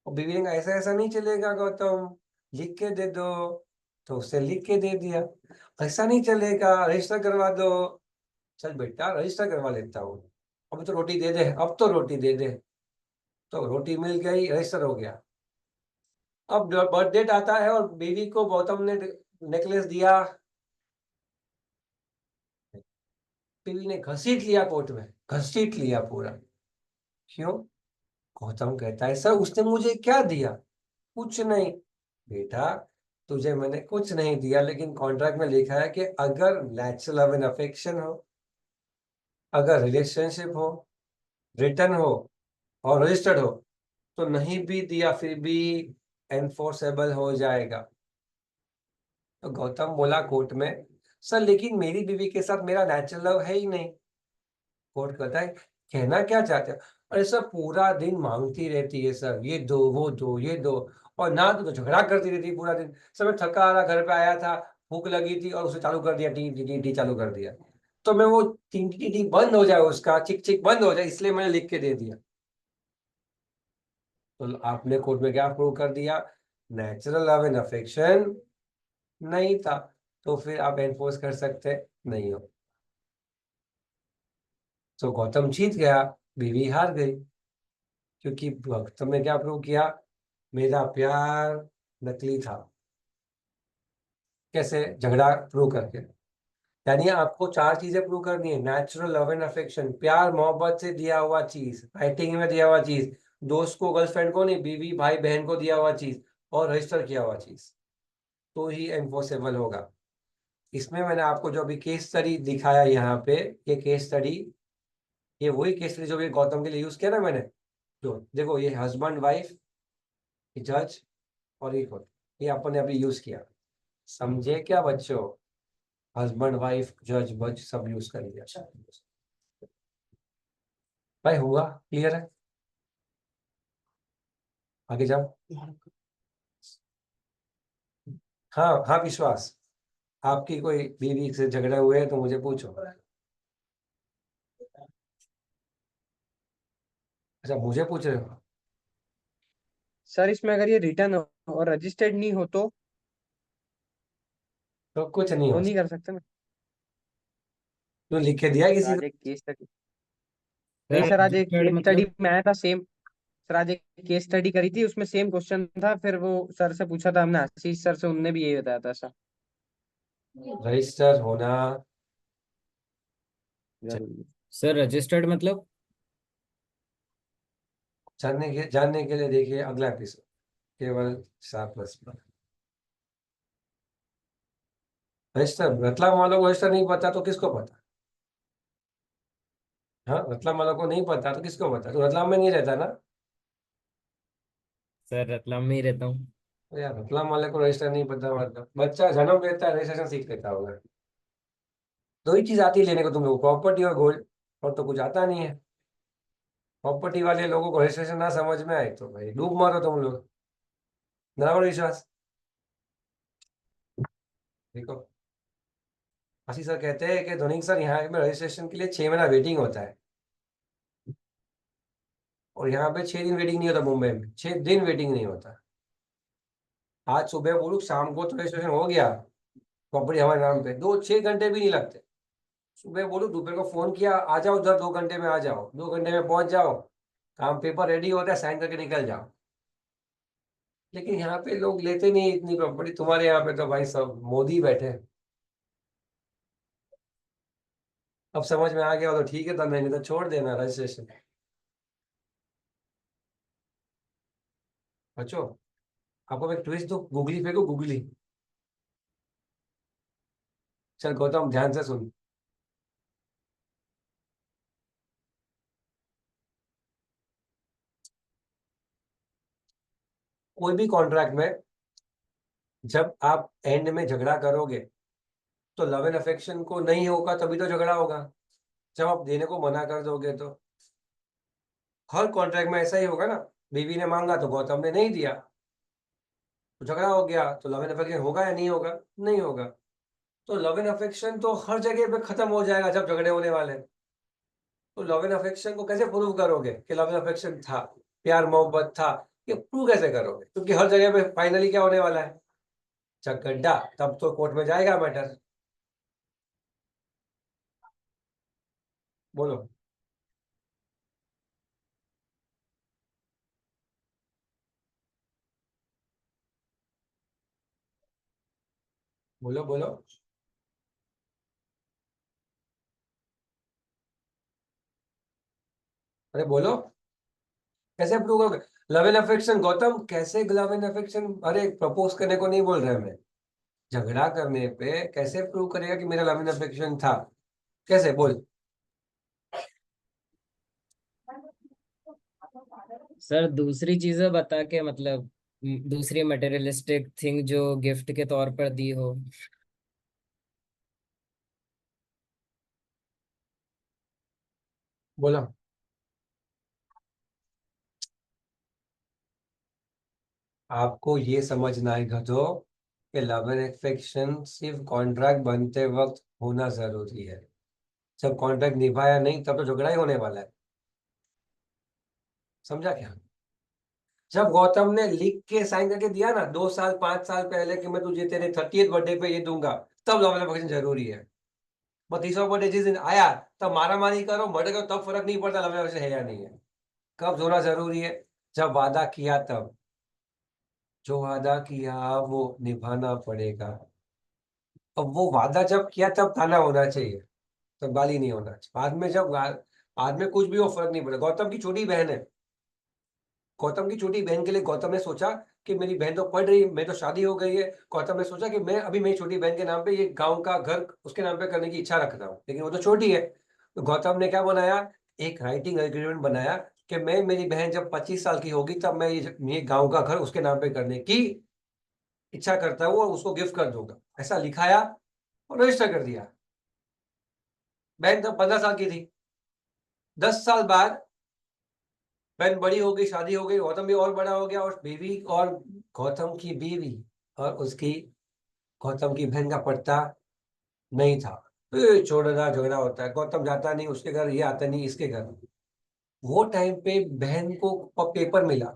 और बीवी ने कहा ऐसा ऐसा नहीं चलेगा गौतम, लिख के दे दो, तो उससे लिख के दे दिया। ऐसा नहीं चलेगा, रजिस्टर करवा दो। चल बेटा रजिस्टर करवा लेता हूँ, अब तो रोटी दे दे, अब तो रोटी दे दे। तो रोटी मिल गई, रजिस्टर हो गया। अब बर्थ डेट आता है और बीवी को गौतम ने नेकलेस दिया, बीवी ने घसीट लिया कोर्ट में, घसीट लिया पूरा। क्यों? गौतम कहता है सर उसने मुझे क्या दिया? कुछ नहीं। बेटा तुझे मैंने कुछ नहीं दिया, लेकिन कॉन्ट्रैक्ट में लिखा है कि अगर नेचुरल लव एंड अफेक्शन हो, अगर रिलेशनशिप हो, रिटर्न हो और रजिस्टर्ड हो, तो नहीं भी दिया फिर भी एनफोर्सेबल हो जाएगा। तो गौतम बोला कोर्ट में, सर लेकिन मेरी बीवी के साथ मेरा नेचुरल लव है ही नहीं। कोर्ट कहता है कहना क्या चाहते हो? अरे सर पूरा दिन मांगती रहती है सर, ये दो वो दो ये दो, और ना तो झगड़ा करती रहती है पूरा दिन। सर मैं थका हारा घर पे आया था, भूख लगी थी और उसे चालू कर दिया, टी टी टी टी चालू कर दिया, तो मैं वो टी टी टी बंद हो जाए, उसका चिक चिक बंद हो जाए, इसलिए मैंने लिख के दे दिया। तो आपने कोर्ट में क्या प्रूव कर दिया? नेचुरल लव एंड अफेक्शन नहीं था, तो फिर आप एनफोर्स कर सकते नहीं हो। तो गौतम जीत गया, बीवी हार गई, क्योंकि गौतम ने क्या प्रूव किया? मेरा प्यार नकली था। कैसे? झगड़ा प्रूव करके। यानी आपको 4 चीजें प्रूव करनी है, नेचुरल लव एंड अफेक्शन, प्यार मोहब्बत से दिया हुआ चीज, राइटिंग में दिया हुआ चीज, दोस्त को गर्लफ्रेंड को नहीं, बीवी भाई बहन को दिया हुआ चीज, और रजिस्टर किया हुआ चीज, तो ही एनफोर्सेबल होगा। इसमें मैंने आपको जो अभी केस स्टडी दिखाया यहाँ पे, ये केस स्टडी, ये वही केस स्टडी जो भी गौतम के लिए यूज किया ना मैंने, जो देखो ये हस्बैंड वाइफ, जज और ये कोर्ट, ये अपन ने अभी यूज किया, समझे क्या बच्चों? हस्बैंड वाइफ जज बज सब यूज कर लिया भाई, हुआ? क्लियर है? आगे जाओ। हाँ हाँ विश्वास, आपकी कोई बीवी से झगड़े हुए हैं तो मुझे पूछो। अच्छा मुझे पूछ रहे हो? सर इसमें अगर ये रिटर्न और रजिस्टर्ड नहीं हो तो कुछ नहीं तो हो नहीं सकता। कर सकते ना? तो लिख के दिया है सर किसी आज को? एक केस स्टडी, नहीं सर सर आज एक रजिस्टर्ड केस स्टडी मतलब? में आया था सेम। सर आज एक केस स्टडी करी थी, उसमें सेम क्वेश्चन था, फिर वो सर से पूछा था हमने, आशीष सर से, उनने भी यही बताया था सर। रजिस्टर होना जरूरी है। सर रजिस्टर्ड मतलब? जानने के लिए देखिए अगला एपिसोड, केवल स्टार प्लस पर। रजिस्टर, रतलाम वालों को रजिस्टर नहीं पता तो किसको पता? हाँ, रतलाम वालों को नहीं पता तो किसको पता? तो रतलाम में नहीं रहता ना। सर रतलाम में ही रहता हूँ। तो यार रतलाम वाले को रजिस्टर नहीं पता मतलब बच्चा जन्म लेता है रजिस्ट्रेशन सीख लेता होगा। दो ही चीज आती है लेने को तुम लोग, प्रॉपर्टी और गोल्ड, और तो कुछ आता नहीं है। प्रॉपर्टी वाले लोगों को रजिस्ट्रेशन ना समझ में आए तो भाई डूब मारो तुम लोग। बराबर विश्वास? देखो आशीष सर कहते हैं कि धोनी सर यहाँ में रजिस्ट्रेशन के लिए 6 महीना वेटिंग होता है, और यहाँ पे 6 दिन वेटिंग नहीं होता, मुंबई में 6 दिन वेटिंग नहीं होता। आज सुबह बोलूँ शाम को तो रजिस्ट्रेशन हो गया प्रॉपर्टी हमारे नाम पे, 2-6 घंटे भी नहीं लगते। सुबह बोलूँ दोपहर को फोन किया आ जाओ उधर, 2 घंटे में आ जाओ, 2 घंटे में पहुंच जाओ, काम पेपर रेडी होता है, साइन करके निकल जाओ। लेकिन यहाँ पे लोग लेते नहीं इतनी प्रॉपर्टी, तुम्हारे यहाँ पे तो भाई सब मोदी बैठे हैं। अब समझ में आ गया हो तो ठीक है, तब नहीं तो छोड़ देना रजिस्ट्रेशन। बच्चों आपको मैं ट्विस्ट दो, गूगली फेंको गूगली। चल गौतम ध्यान से सुन। कोई भी कॉन्ट्रैक्ट में जब आप एंड में झगड़ा करोगे तो लव एंड अफेक्शन को नहीं होगा तभी तो झगड़ा होगा। जब आप देने को मना कर दोगे तो हर कॉन्ट्रैक्ट में ऐसा ही होगा ना। बीवी ने मांगा तो गौतम ने नहीं दिया तो झगड़ा हो गया, तो लव एंड अफेक्शन होगा या नहीं होगा? नहीं होगा। तो लव एंड अफेक्शन तो हर जगह पे खत्म हो जाएगा जब झगड़े होने वाले हैं। तो लव एंड अफेक्शन को कैसे प्रूव करोगे कि लव एंड अफेक्शन था, प्यार मोहब्बत था? ये प्रूव कैसे करोगे? क्योंकि हर जगह पे फाइनली क्या होने वाला है? झगड़ा, तब तो कोर्ट में जाएगा मैटर। बोलो बोलो बोलो। अरे बोलो, कैसे प्रूव करोगे लव एंड अफेक्शन? गौतम कैसे लव एंड अफेक्शन? अरे प्रपोज करने को नहीं बोल रहे मैं, झगड़ा करने पे कैसे प्रूव करेगा कि मेरा लव एंड अफेक्शन था? कैसे बोल? सर दूसरी चीजें बता के मतलब, दूसरी मटेरियलिस्टिक थिंग जो गिफ्ट के तौर पर दी हो। बोलो। आपको ये समझना है गधो कि लव एंड अफेक्शन सिर्फ कॉन्ट्रैक्ट बनते वक्त होना जरूरी है। जब कॉन्ट्रैक्ट निभाया नहीं तब तो झगड़ा ही होने वाला है। समझा क्या? जब गौतम ने लिख के साइन करके दिया ना 2 साल 5 साल पहले कि मैं तुझे तेरे 30th बर्थडे पे ये दूंगा, तब लव एंड अफेक्शन जरूरी है। 32वां बर्थडे जिस दिन आया तब मारा मारी करो मर्डर करो तब फर्क नहीं पड़ता लव एंड अफेक्शन है या नहीं है। कब होना जरूरी है? जब वादा किया तब। जो वादा किया वो निभाना पड़ेगा। अब वो वादा जब किया तब खाना होना चाहिए, तब गाली नहीं होना चाहिए। बाद में कुछ भी हो फर्क नहीं पड़ेगा। गौतम की छोटी बहन है, गौतम की छोटी बहन के लिए गौतम ने सोचा कि मेरी बहन तो पढ़ रही है, मैं तो शादी हो गई है। गौतम ने सोचा कि मैं अभी मेरी छोटी बहन के नाम पे ये गांव का घर उसके नाम पे करने की इच्छा रखता हूँ, लेकिन वो तो छोटी है। तो गौतम ने क्या बनाया? एक राइटिंग एग्रीमेंट बनाया कि मैं मेरी बहन जब 25 साल की होगी तब मैं ये गांव का घर उसके नाम पे करने की इच्छा करता हूँ और उसको गिफ्ट कर दूंगा, ऐसा लिखाया और रजिस्टर कर दिया। बहन तब 15 साल की थी। 10 साल बाद बहन बड़ी हो गई, शादी हो गई, गौतम भी और बड़ा हो गया, और बीवी और गौतम की बीवी और उसकी गौतम की बहन का पड़ता नहीं था। छोटा झगड़ा होता है, गौतम जाता नहीं उसके घर, ये आता नहीं इसके घर। वो टाइम पे बहन को पेपर मिला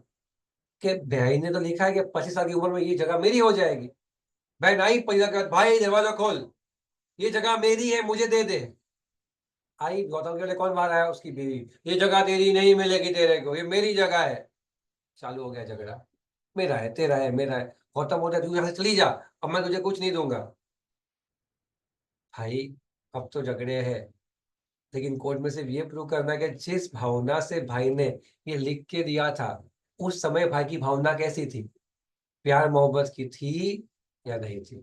कि भाई ने तो लिखा है कि 25 साल की उम्र में ये जगह मेरी हो जाएगी। बहन आई, पैसा कर, भाई दरवाजा खोल, ये जगह मेरी है, मुझे दे दे। आई, गौतम के लिए कौन बाहर आया? उसकी बीवी। ये जगह तेरी नहीं मिलेगी तेरे को, ये मेरी जगह है। चालू हो गया झगड़ा, मेरा है, तेरा है, मेरा है। गौतम बोलता है तू यहाँ से चली जा, अब मैं तुझे कुछ नहीं दूंगा। भाई अब तो झगड़े हैं, लेकिन कोर्ट में सिर्फ ये प्रूव करना है कि जिस भावना से भाई ने ये लिख के दिया था, उस समय भाई की भावना कैसी थी, प्यार मोहब्बत की थी या नहीं थी?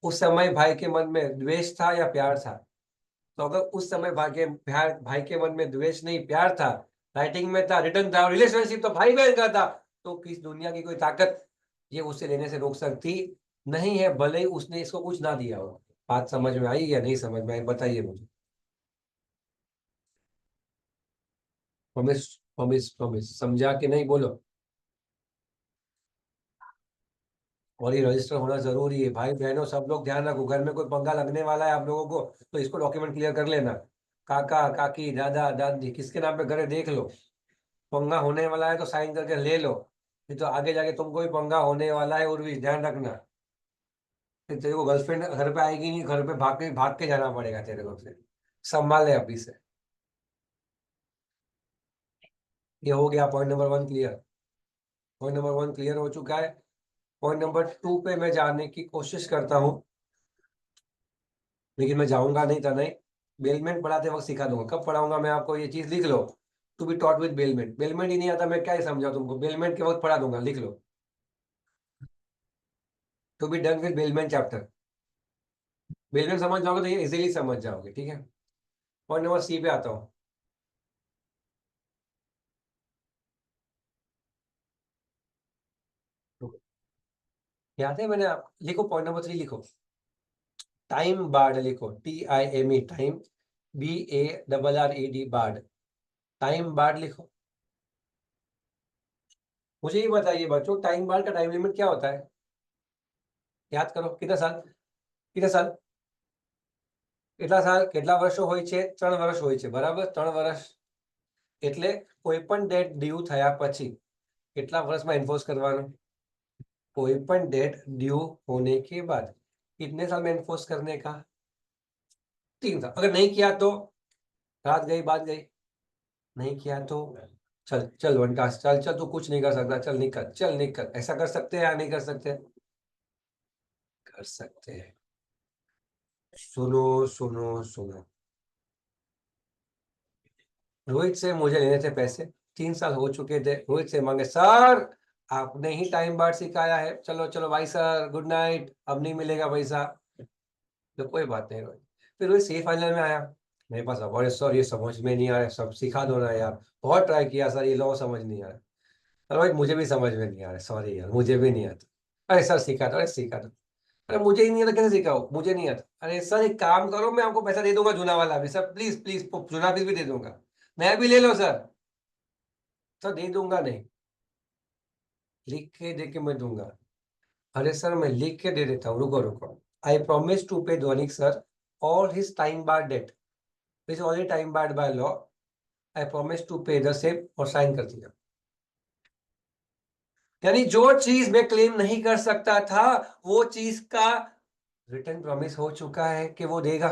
उस समय भाई के मन में द्वेष था या प्यार था? तो अगर उस समय भाई के मन में द्वेष नहीं प्यार था, राइटिंग में था, रिटर्न था, रिलेशनशिप तो भाई बहन का था, तो किस दुनिया की कोई ताकत ये उससे लेने से रोक सकती नहीं है, भले ही उसने इसको कुछ ना दिया हो। बात समझ में आई या नहीं समझ में आई, बताइए मुझे। प्रॉमिस, प्रॉमिस, प्रॉमिस, समझा कि नहीं? बोलो। और ये रजिस्टर होना जरूरी है भाई बहनों, सब लोग ध्यान रखो, घर में कोई पंगा लगने वाला है आप लोगों को तो इसको डॉक्यूमेंट क्लियर कर लेना। काका काकी दादा दादी किसके नाम पे करे देख लो, पंगा होने वाला है तो साइन करके ले लो, नहीं तो आगे जाके तुमको भी पंगा होने वाला है। और भी ध्यान रखना, फिर तेरे को गर्लफ्रेंड घर पे आएगी नहीं, घर पे भाग के जाना पड़ेगा तेरे को। फिर संभाल ले अभी से। ये हो गया point number 1 clear. Point number 1 clear हो चुका है। पॉइंट नंबर 2 पे मैं जाने की कोशिश करता हूँ, लेकिन मैं जाऊंगा नहीं था नहीं। बेलमेंट पढ़ाते वक्त सिखा दूंगा। कब पढ़ाऊंगा मैं आपको? ये चीज लिख लो, to be taught with bailment. Bailment ही नहीं आता, मैं क्या ही समझाऊं तुमको? बेलमेंट के वक्त पढ़ा दूंगा, लिख लो, to be done with bailment chapter. Bailment समझ जाओगे तो ये इजीली समझ जाओगे, ठीक है। पॉइंट नंबर सी पे आता हूँ। याद है मैंने लिखो, पॉइंट नंबर 3 लिखो, टाइम बार्ड लिखो, TIME time, BARRED barred, time barred लिखो। मुझे ये बताइए बच्चों, टाइम बार्ड का टाइम लिमिट क्या होता है? याद करो, कितना साल? कितना साल? કેટલા સાલ, કેટલા વર્ષો હોય છે? 3 વર્ષ હોય છે, બરાબર? 3 વર્ષ એટલે કોઈ પણ ડેટ ડ્યુ થયા પછી કેટલા વર્ષમાં એન્ફોર્સ કરવાનું? कोई पण डेट ड्यू होने के बाद कितने साल में एनफोर्स करने का? 3 साल। अगर नहीं किया तो रात गई बात गई, नहीं किया तो चल चल वनकाश, चल चल तू कुछ नहीं कर सकता, चल निकल, चल निकल। ऐसा कर सकते हैं या नहीं कर सकते? कर सकते हैं। सुनो सुनो सुनो, रोहित से मुझे लेने थे पैसे, 3 साल हो चुके थे। रोहित से मांगे, सर आपने ही टाइम बार सिखाया है, चलो चलो भाई सर गुड नाइट, अब नहीं मिलेगा पैसा। तो कोई बात नहीं रोहित। फिर रोहित सी फाइनल में आया, मेरे पास अवार्ड, सर ये समझ में नहीं आ रहा, सब सिखा दो ना यार, बहुत ट्राई किया सर, ये लॉ समझ नहीं आ रहा। रोहित मुझे भी समझ में नहीं आ रहा, सॉरी यार मुझे भी नहीं आता। अरे सर सिखा दो, अरे सिखा दो। अरे मुझे ही नहीं आता, कैसे सिखाओ? मुझे नहीं आता। अरे सर एक काम करो, मैं आपको पैसा दे दूंगा जूना वाला भी, sir please please Juna fees भी दे दूंगा, मैं भी ले लो सर। सर दे दूंगा नहीं, लिख के दे के मैं दूंगा। अरे सर मैं लिख के दे देता हूँ, रुको रुको। आई promise to pay Dhwanik sir all his time bar date, is already time barred by law, I promise to pay the same, और साइन कर दिया। यानी जो चीज मैं क्लेम नहीं कर सकता था, वो चीज का रिटर्न प्रॉमिस हो चुका है कि वो देगा।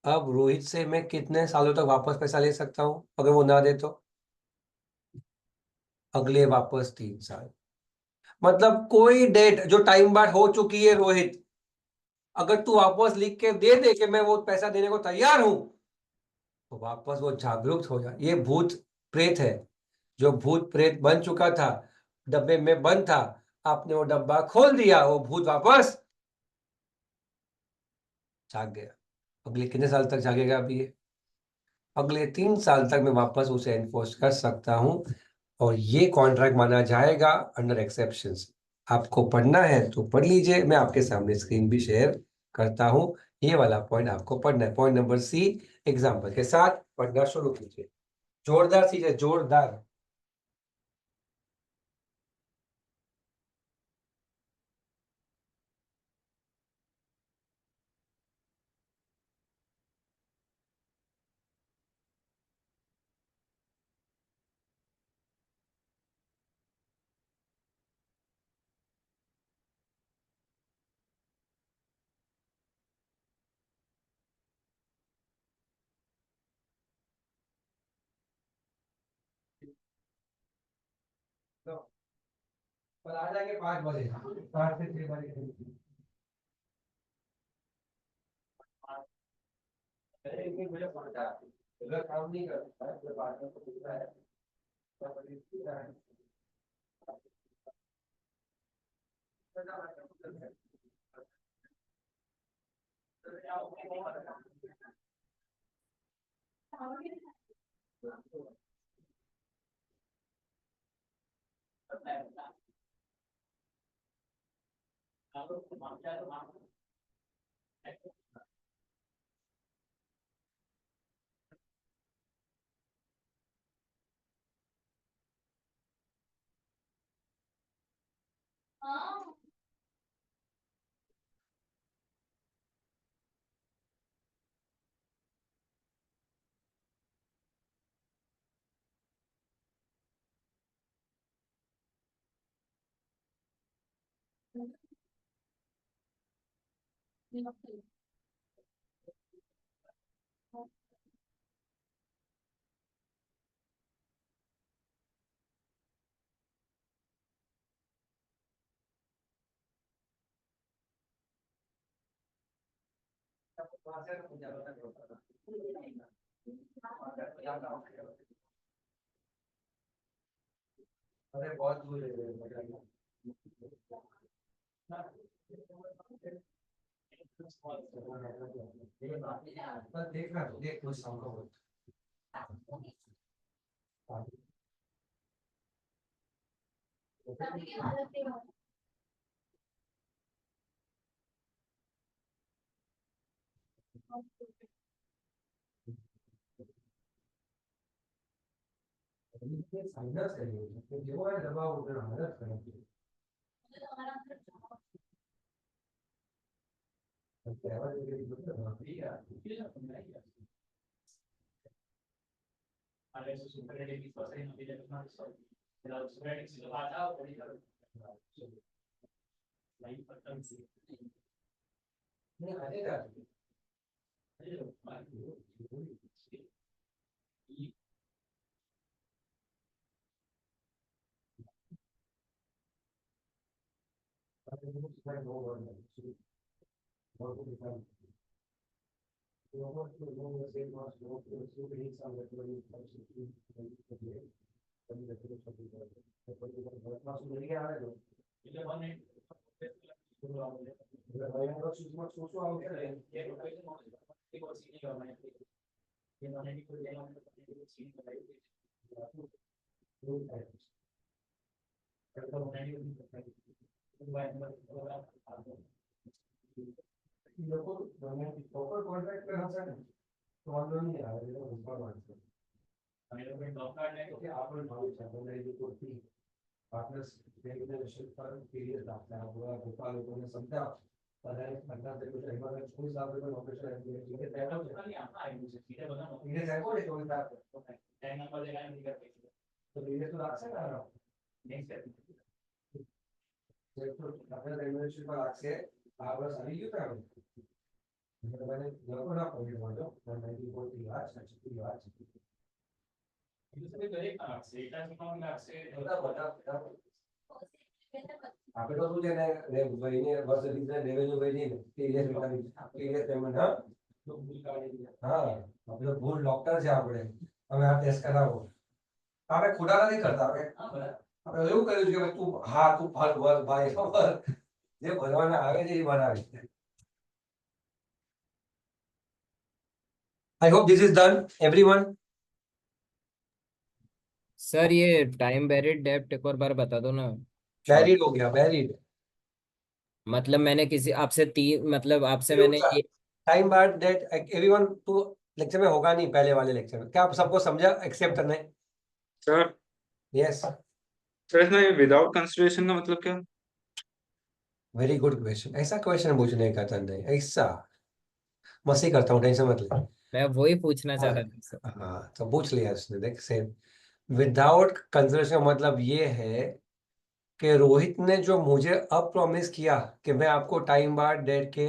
अब रोहित से मैं कितने सालों तक वापस पैसा ले सकता हूं अगर वो ना दे तो? अगले वापस 3 साल। मतलब कोई डेट जो टाइम बार हो चुकी है रोहित, अगर तू वापस लिख के दे दे कि मैं वो पैसा देने को तैयार हूं, तो वापस वो जागरूक हो जाए। ये भूत प्रेत है, जो भूत प्रेत बन चुका था, डब्बे में बंद था, आपने वो डब्बा खोल दिया, वो भूत वापस जाग गया। अगले कितने साल तक जागेगा अभी ये? अगले 3 साल तक मैं वापस उसे एनफोर्स कर सकता हूँ, और ये कॉन्ट्रैक्ट माना जाएगा अंडर एक्सेप्शंस। आपको पढ़ना है तो पढ़ लीजिए, मैं आपके सामने स्क्रीन भी शेयर करता हूँ। ये वाला पॉइंट आपको पढ़ना है, पॉइंट नंबर सी। एग्जाम्पल के साथ पढ़ना शुरू कीजिए, जोरदार सीजिए, जोरदार। पर आ जाएंगे 5 बजे, 5 से 6 बजे। अरे मुझे पता है, अगर काम नहीं करता है तो बाद में पूछता है, तो पूछता है। हाँ अरे बहुत दूर है। पर देखना, देख कुछ संभव हो। साइनस है ये, तो जो है दबाव उतना मदद करेंगे। कॉन्ट्रैक्ट में हंसा नहीं तो वांधो नहीं આવે કે આપણે ભાવ છે આપણે એ કોટી પાર્ટનર્સ રેગ્યુલેશન પર પીરિયડ રાખતા है पूरा भोपाल लोगों ने समझा पर है बंदा से कुछ एक बार स्कूल साहब को ऑपरेशन है ये बैठो सीधे बना सीधे जाको ये कोई बात तो टाइम नंबर देना नहीं कर पाएंगे तो ये तो रात से कर रहा हूं नेक्स्ट स्टेप तो अपने रेगुलेशन पर आज से आप सभी क्यों कर मैंने लोगों ना पॉइंट बोलो मैं 94 आज 60 आज આપણે તો શું છે ને ભાઈને વર્ષ લીધે રેવન્યુ ભાઈ ને ટીડીએસ વિટામિન ટીડીએસ પેમેન્ટ હા આપણે ભૂલ ડોક્ટર છે આપણે હવે આ ટેસ્ટ કરાવો આપણે ખોટા નથી કરતા આપણે એવું કર્યું છે કે તું હા તું ફળ ભર ભાઈ ખબર જે ભરવાના આવે છે એ બનાવે I hope this is done, everyone. Sir ये टाइम वेरिड डेब्ट एक और बार बता दो ना। शॉर्ट। Varied हो गया, varied. मतलब मैंने किसी आपसे तीन मतलब आपसे Zero मैंने था। ये Time barred that everyone तो लेक्चर में होगा नहीं, पहले वाले लेक्चर में क्या आप सबको समझा, एक्सेप्ट करना है? सर यस, सर इसमें विदाउट कंसिडरेशन का मतलब क्या? Very good question. ऐसा क्वेश्चन पूछने का था, नहीं ऐसा मस्ती करता हूँ, टेंशन मत ले। मैं वही पूछना हाँ, चाहता था सर। हाँ तो पूछ लिया उसने, देख सेम। विदाउट कंसिडरेशन का मतलब ये है कि रोहित ने जो मुझे अब प्रॉमिस किया कि मैं आपको टाइम बार डेट के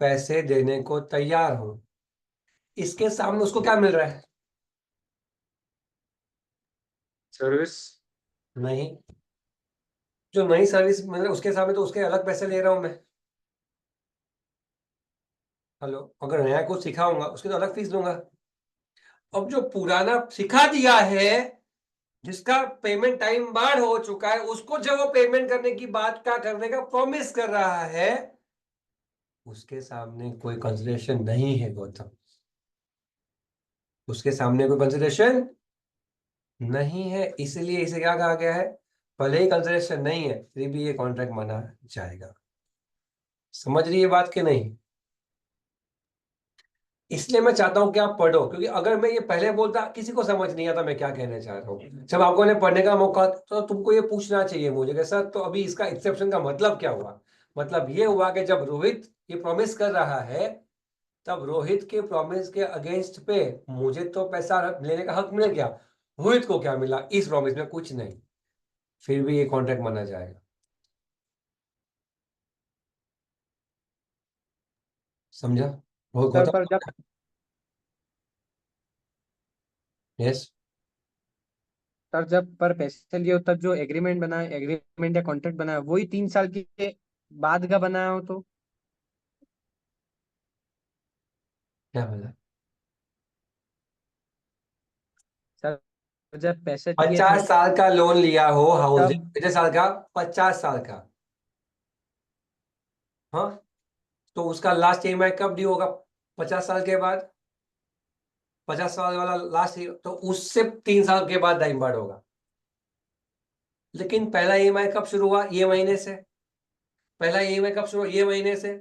पैसे देने को तैयार हूं, इसके सामने उसको क्या मिल रहा है? सर्विस। नहीं, जो नई सर्विस मतलब उसके सामने तो उसके अलग पैसे ले रहा हूं मैं। हेलो, अगर नया कुछ सिखाऊंगा उसकी तो अलग फीस दूंगा। अब जो पुराना सिखा दिया है, जिसका पेमेंट टाइम बार हो चुका है, उसको जब वो पेमेंट करने की बात का करने का प्रॉमिस कर रहा है, उसके सामने कोई कंसिडरेशन नहीं है गौतम। उसके सामने कोई कंसिडरेशन नहीं है, इसलिए इसे क्या कहा गया है? भले ही कंसिडरेशन नहीं है फिर भी ये कॉन्ट्रैक्ट माना जाएगा। समझ रही है बात कि नहीं? इसलिए मैं चाहता हूं कि आप पढ़ो, क्योंकि अगर मैं ये पहले बोलता किसी को समझ नहीं आता मैं क्या कहना चाह रहा हूँ। जब आपको ने पढ़ने का मौका तो तुमको ये पूछना चाहिए मुझे कि सर तो अभी इसका एक्सेप्शन का मतलब क्या हुआ? मतलब ये हुआ कि जब रोहित ये प्रॉमिस कर रहा है, तब रोहित के प्रॉमिस के अगेंस्ट पे मुझे तो पैसा लेने का हक मिल गया, रोहित को क्या मिला इस प्रॉमिस में? कुछ नहीं, फिर भी ये कॉन्ट्रैक्ट माना जाएगा। समझा? बहुत सर गौतम। पर जब यस। सर जब पर पैसे लिए हो तब जो एग्रीमेंट बना है, एग्रीमेंट या कॉन्ट्रैक्ट बना है, वही 3 साल के बाद का बनाया हो तो? क्या बोला? सर जब पैसे दिए थे 50 साल का लोन लिया हो हाउसिंग, तब कितने साल का? 50 साल का। हाँ, तो उसका लास्ट ईएमआई कब ड्यू होगा? 50 साल के बाद। 50 साल वाला लास्ट, तो उससे 3 साल के बाद टाइम बार्ड होगा। लेकिन पहला ईएमआई कब शुरू हुआ? ये महीने से। पहला ईएमआई कब शुरू हुआ? ये महीने से।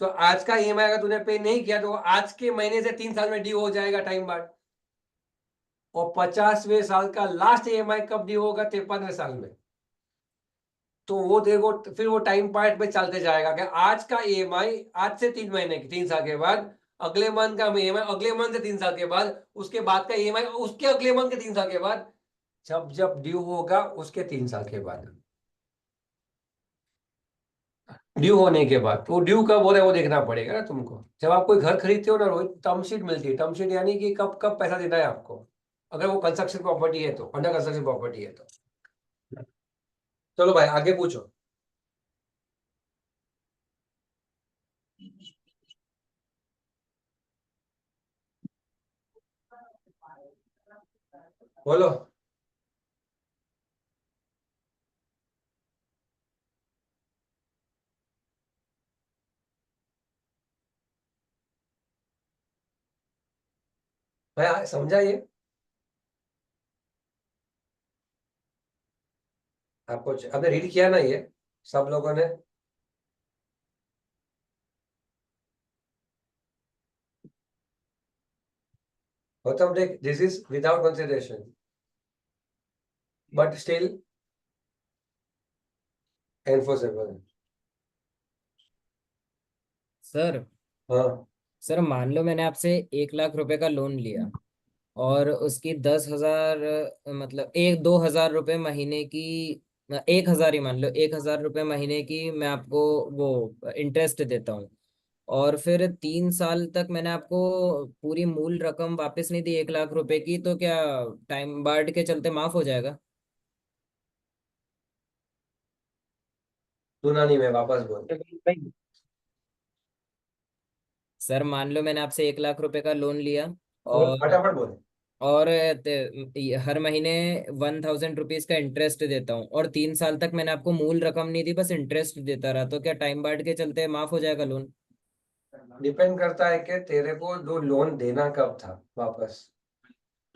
तो आज का ईएमआई अगर तूने पे नहीं किया तो आज के महीने से 3 साल में ड्यू हो जाएगा टाइम बार्ड। और 50वें साल का लास्ट ईएमआई कब ड्यू होगा? 53वें साल में। तो वो देखो, फिर वो टाइम पॉइंट पे चलते जाएगा कि आज का ईएमआई आज से 3 महीने की 3 साल के बाद, अगले मंथ का ईएमआई अगले मंथ से 3 साल के बाद, उसके बाद का ईएमआई उसके अगले मंथ के 3 साल के बाद, जब जब ड्यू होगा उसके 3 साल के बाद। ड्यू होने के बाद वो ड्यू कब हो रहा है वो देखना पड़ेगा ना तुमको। जब आप कोई घर खरीदते हो ना रोहित, टर्म शीट मिलती है। टर्म शीट यानी कि कब कब पैसा देना है आपको, अगर वो कंस्ट्रक्शन प्रॉपर्टी है तो, अंडर कंस्ट्रक्शन प्रॉपर्टी है तो। चलो भाई आगे पूछो। बोलो। भाई समझा ये? आपको आपने रीड किया ना ये सब लोगों ने? गौतम देख, this is without consideration but still enforceable. Sir हाँ, सर मान लो मैंने आपसे 1 लाख रुपए का लोन लिया और उसकी 10,000 मतलब 2,000 रुपये महीने की 1,000 ही मान लो 1,000 रुपये महीने की मैं आपको वो इंटरेस्ट देता हूँ। और फिर 3 साल तक मैंने आपको पूरी मूल रकम वापस नहीं दी 1 लाख रुपए की, तो क्या टाइम बार्ड के चलते माफ हो जाएगा? सुना नहीं, मैं वापस बोल। भाई सर मान लो मैंने आपसे 1 लाख रुपए का लोन लिया बोल और फटाफट बोल। और हर महीने 1,000 रुपीज का इंटरेस्ट देता हूँ और 3 साल तक मैंने आपको मूल रकम नहीं दी, बस इंटरेस्ट देता रहा, तो क्या टाइम बार्ड के चलते माफ हो जाएगा लोन? डिपेंड करता है कि तेरे को जो लोन देना कब था वापस,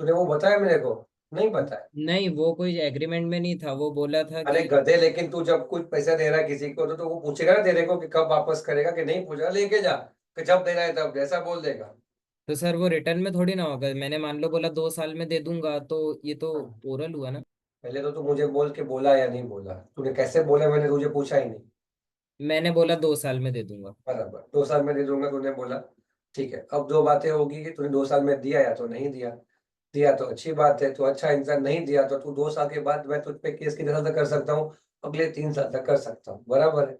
तूने वो बताया मेरे को? नहीं बताया। नहीं, वो कोई एग्रीमेंट में नहीं था, वो बोला था अरे कि गधे, लेकिन तू जब कुछ पैसा दे रहा है किसी को तो वो पूछेगा ना तेरे को कि कब वापस करेगा, कि नहीं पूछेगा, लेके जा, कि जब देना है तब, ऐसा बोल देगा। तो सर वो रिटर्न में थोड़ी ना होगा, मैंने मान लो बोला 2 साल में दे दूंगा, तो ये तो ओरल हुआ ना। पहले तो तू मुझे बोल के बोला या नहीं बोला, तूने कैसे बोला, मैंने तुझे पूछा ही नहीं। मैंने बोला 2 साल में दे दूंगा। बराबर, 2 साल में दे दूंगा तूने बोला। ठीक है, अब दो बातें होगी कि तूने 2 साल में दिया या तो नहीं दिया। दिया तो अच्छी बात है, तू अच्छा इंसान, नहीं दिया तो तू 2 साल के बाद मैं तुझ पे केस कितने साल तक कर सकता हूँ? अगले 3 साल तक कर सकता हूँ, बराबर है।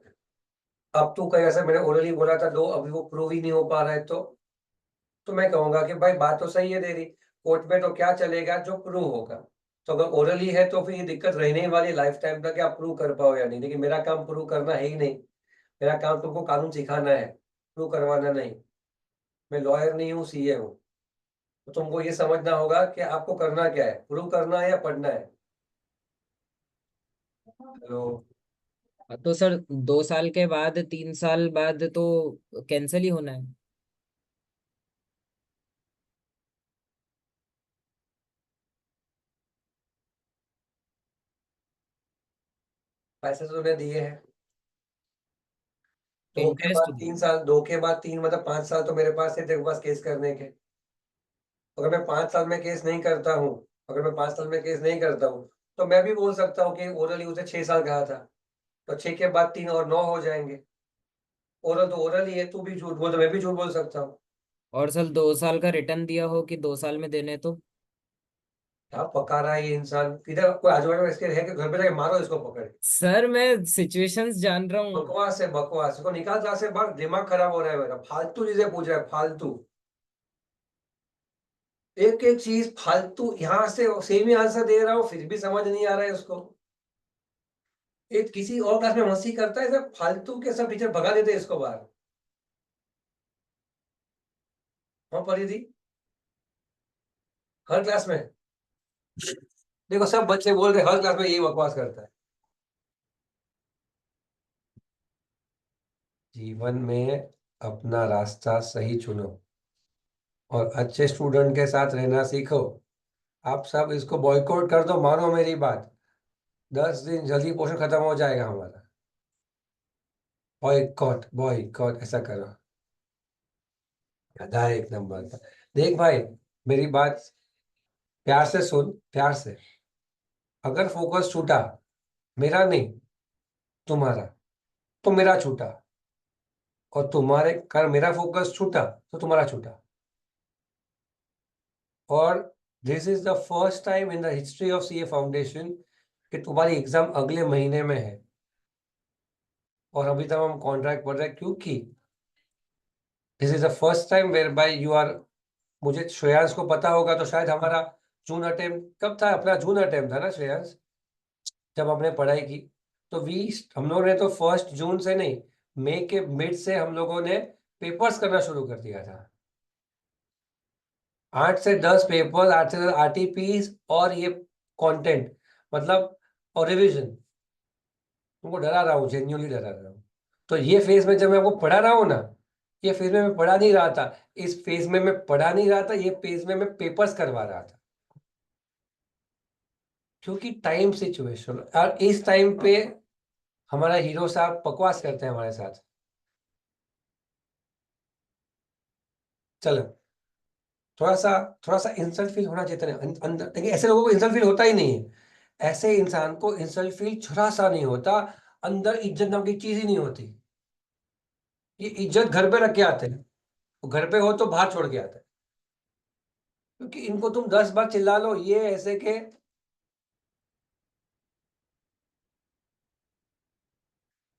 अब तू कहीं ऐसा, मैंने ओरली बोला था दो, अभी वो प्रूव ही नहीं हो पा रहा है, तो मैं कहूंगा कि भाई बात तो सही है तेरी, कोर्ट में तो क्या चलेगा, जो प्रूव होगा। तो अगर ओरली है तो फिर ये दिक्कत रहने ही वाली लाइफ टाइम तक, आप प्रूव कर पाओ या नहीं, लेकिन मेरा काम प्रूव करना है ही नहीं। मेरा काम तुमको कानून सिखाना है, प्रूव करवाना नहीं। मैं लॉयर नहीं हूँ, सीए हूँ। तो तुमको ये समझना होगा कि आपको करना क्या है, प्रूव करना है या पढ़ना है। हेलो। तो सर 2 साल के बाद 3 साल बाद तो कैंसिल ही होना है। पैसे तो तूने दिए हैं, दो के इंटरेस्ट। बाद 3 साल, 2 के बाद 3, मतलब 5 साल तो मेरे पास है तेरे पास केस करने के। अगर मैं 5 साल में केस नहीं करता हूँ, अगर मैं 5 साल में केस नहीं करता हूँ, तो मैं भी बोल सकता हूँ कि ओरली उसे 6 साल कहा था, तो 6 के बाद 3 और 9 हो जाएंगे। ओरल तो ओरल ही है, तू भी झूठ बोल तो मैं भी झूठ बोल सकता हूँ। और सर 2 साल का रिटर्न दिया हो कि 2 साल में देने, तो क्या पका रहा है ये इंसान, किधर कोई आजू बाजू में इसके है कि घर पे जाके मारो इसको पकड़ के। सर मैं सिचुएशंस जान रहा हूँ। बकवास है, बकवास, इसको निकाल जहाँ से बाहर, दिमाग खराब हो रहा है मेरा, फालतू चीजें पूछ रहा है, फालतू। एक एक चीज फालतू, यहाँ से सेम ही आंसर दे रहा हूँ फिर भी समझ नहीं आ रहा है उसको। एक किसी और क्लास में मस्ती करता है, सब फालतू के सब टीचर भगा देते हैं इसको बाहर। हाँ परिधि, हर क्लास में, देखो सब बच्चे बोल रहे हर क्लास में यही बकवास करता है। जीवन में अपना रास्ता सही चुनो और अच्छे स्टूडेंट के साथ रहना सीखो। आप सब इसको बॉयकॉट कर दो, मानो मेरी बात, 10 दिन जल्दी पोर्शन खत्म हो जाएगा हमारा। बॉयकॉट बॉयकॉट ऐसा करो, गधा है एक नंबर का। देख भाई, मेरी बात प्यार से सुन, प्यार से। अगर फोकस छूटा, मेरा नहीं, तुम्हारा, तो मेरा छूटा, और तुम्हारे कारण मेरा फोकस छूटा तो तुम्हारा छूटा। और this is the first time in the history of CA foundation कि तुम्हारी एग्जाम अगले महीने में है, और अभी तक हम कॉन्ट्रैक्ट पढ़ रहे हैं, क्योंकि this is the first time whereby you are. मुझे श्रेयांश को पता होगा तो शायद हमारा जून अटेम्प्ट कब था, अपना जून अटेम्प्ट था ना श्रेयांश, जब हमने पढ़ाई की। तो वी हम लोगों ने तो 1 जून से नहीं, मई के मिड से हम लोगों ने पेपर्स करना शुरू कर दिया था। 8 से 10 पेपर, 8 से 10 आरटीपीस, और ये कंटेंट, मतलब, और रिवीजन। तुमको डरा रहा हूँ, जेन्युइनली डरा रहा हूँ। तो ये फेज में जब मैं आपको पढ़ा रहा हूँ ना, ये फेज में मैं पढ़ा नहीं रहा था, इस फेज में मैं पढ़ा नहीं रहा था, ये फेज में मैं पेपर्स करवा रहा था। क्योंकि टाइम सिचुएशन, और इस टाइम पे हमारा हीरो साहब बकवास करते हैं हमारे साथ। चलो, थोड़ा सा, थोड़ा सा इंसल्ट फील होना चाहिए था अंदर, लेकिन ऐसे लोगों को इंसल्ट फील होता ही नहीं है। ऐसे इंसान को इंसल्ट फील थोड़ा सा नहीं होता। अंदर इज्जत नाम की चीज ही नहीं होती। ये इज्जत घर पे रख के आते हैं, वो घर पे हो तो बाहर छोड़ के आते हैं। क्योंकि इनको तुम 10 बार चिल्ला लो, ये ऐसे के।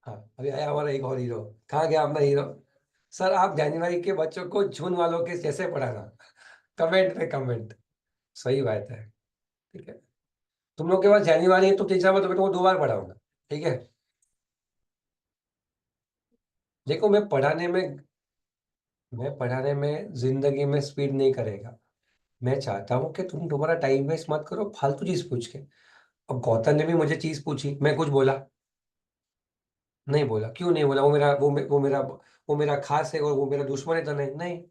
हाँ, अभी आया हमारा एक और हीरो। कहाँ गया अपना हीरो? सर आप जनवरी के बच्चों को जून वालों के जैसे पढ़ाना, कमेंट पे कमेंट। सही बात है, ठीक है। तुम लोग के पास जनवरी है तो टीचर मैं तुमको 2 बार पढ़ाऊंगा, ठीक है। देखो, मैं पढ़ाने में जिंदगी में स्पीड नहीं करेगा। मैं चाहता हूँ कि तुम तुम्हारा टाइम वेस्ट मत करो फालतू चीज पूछ के। अब गौतम ने भी मुझे चीज पूछी, मैं कुछ बोला नहीं बोला, क्यों नहीं बोला? वो मेरा खास है और वो मेरा दुश्मन है तो नहीं? नहीं,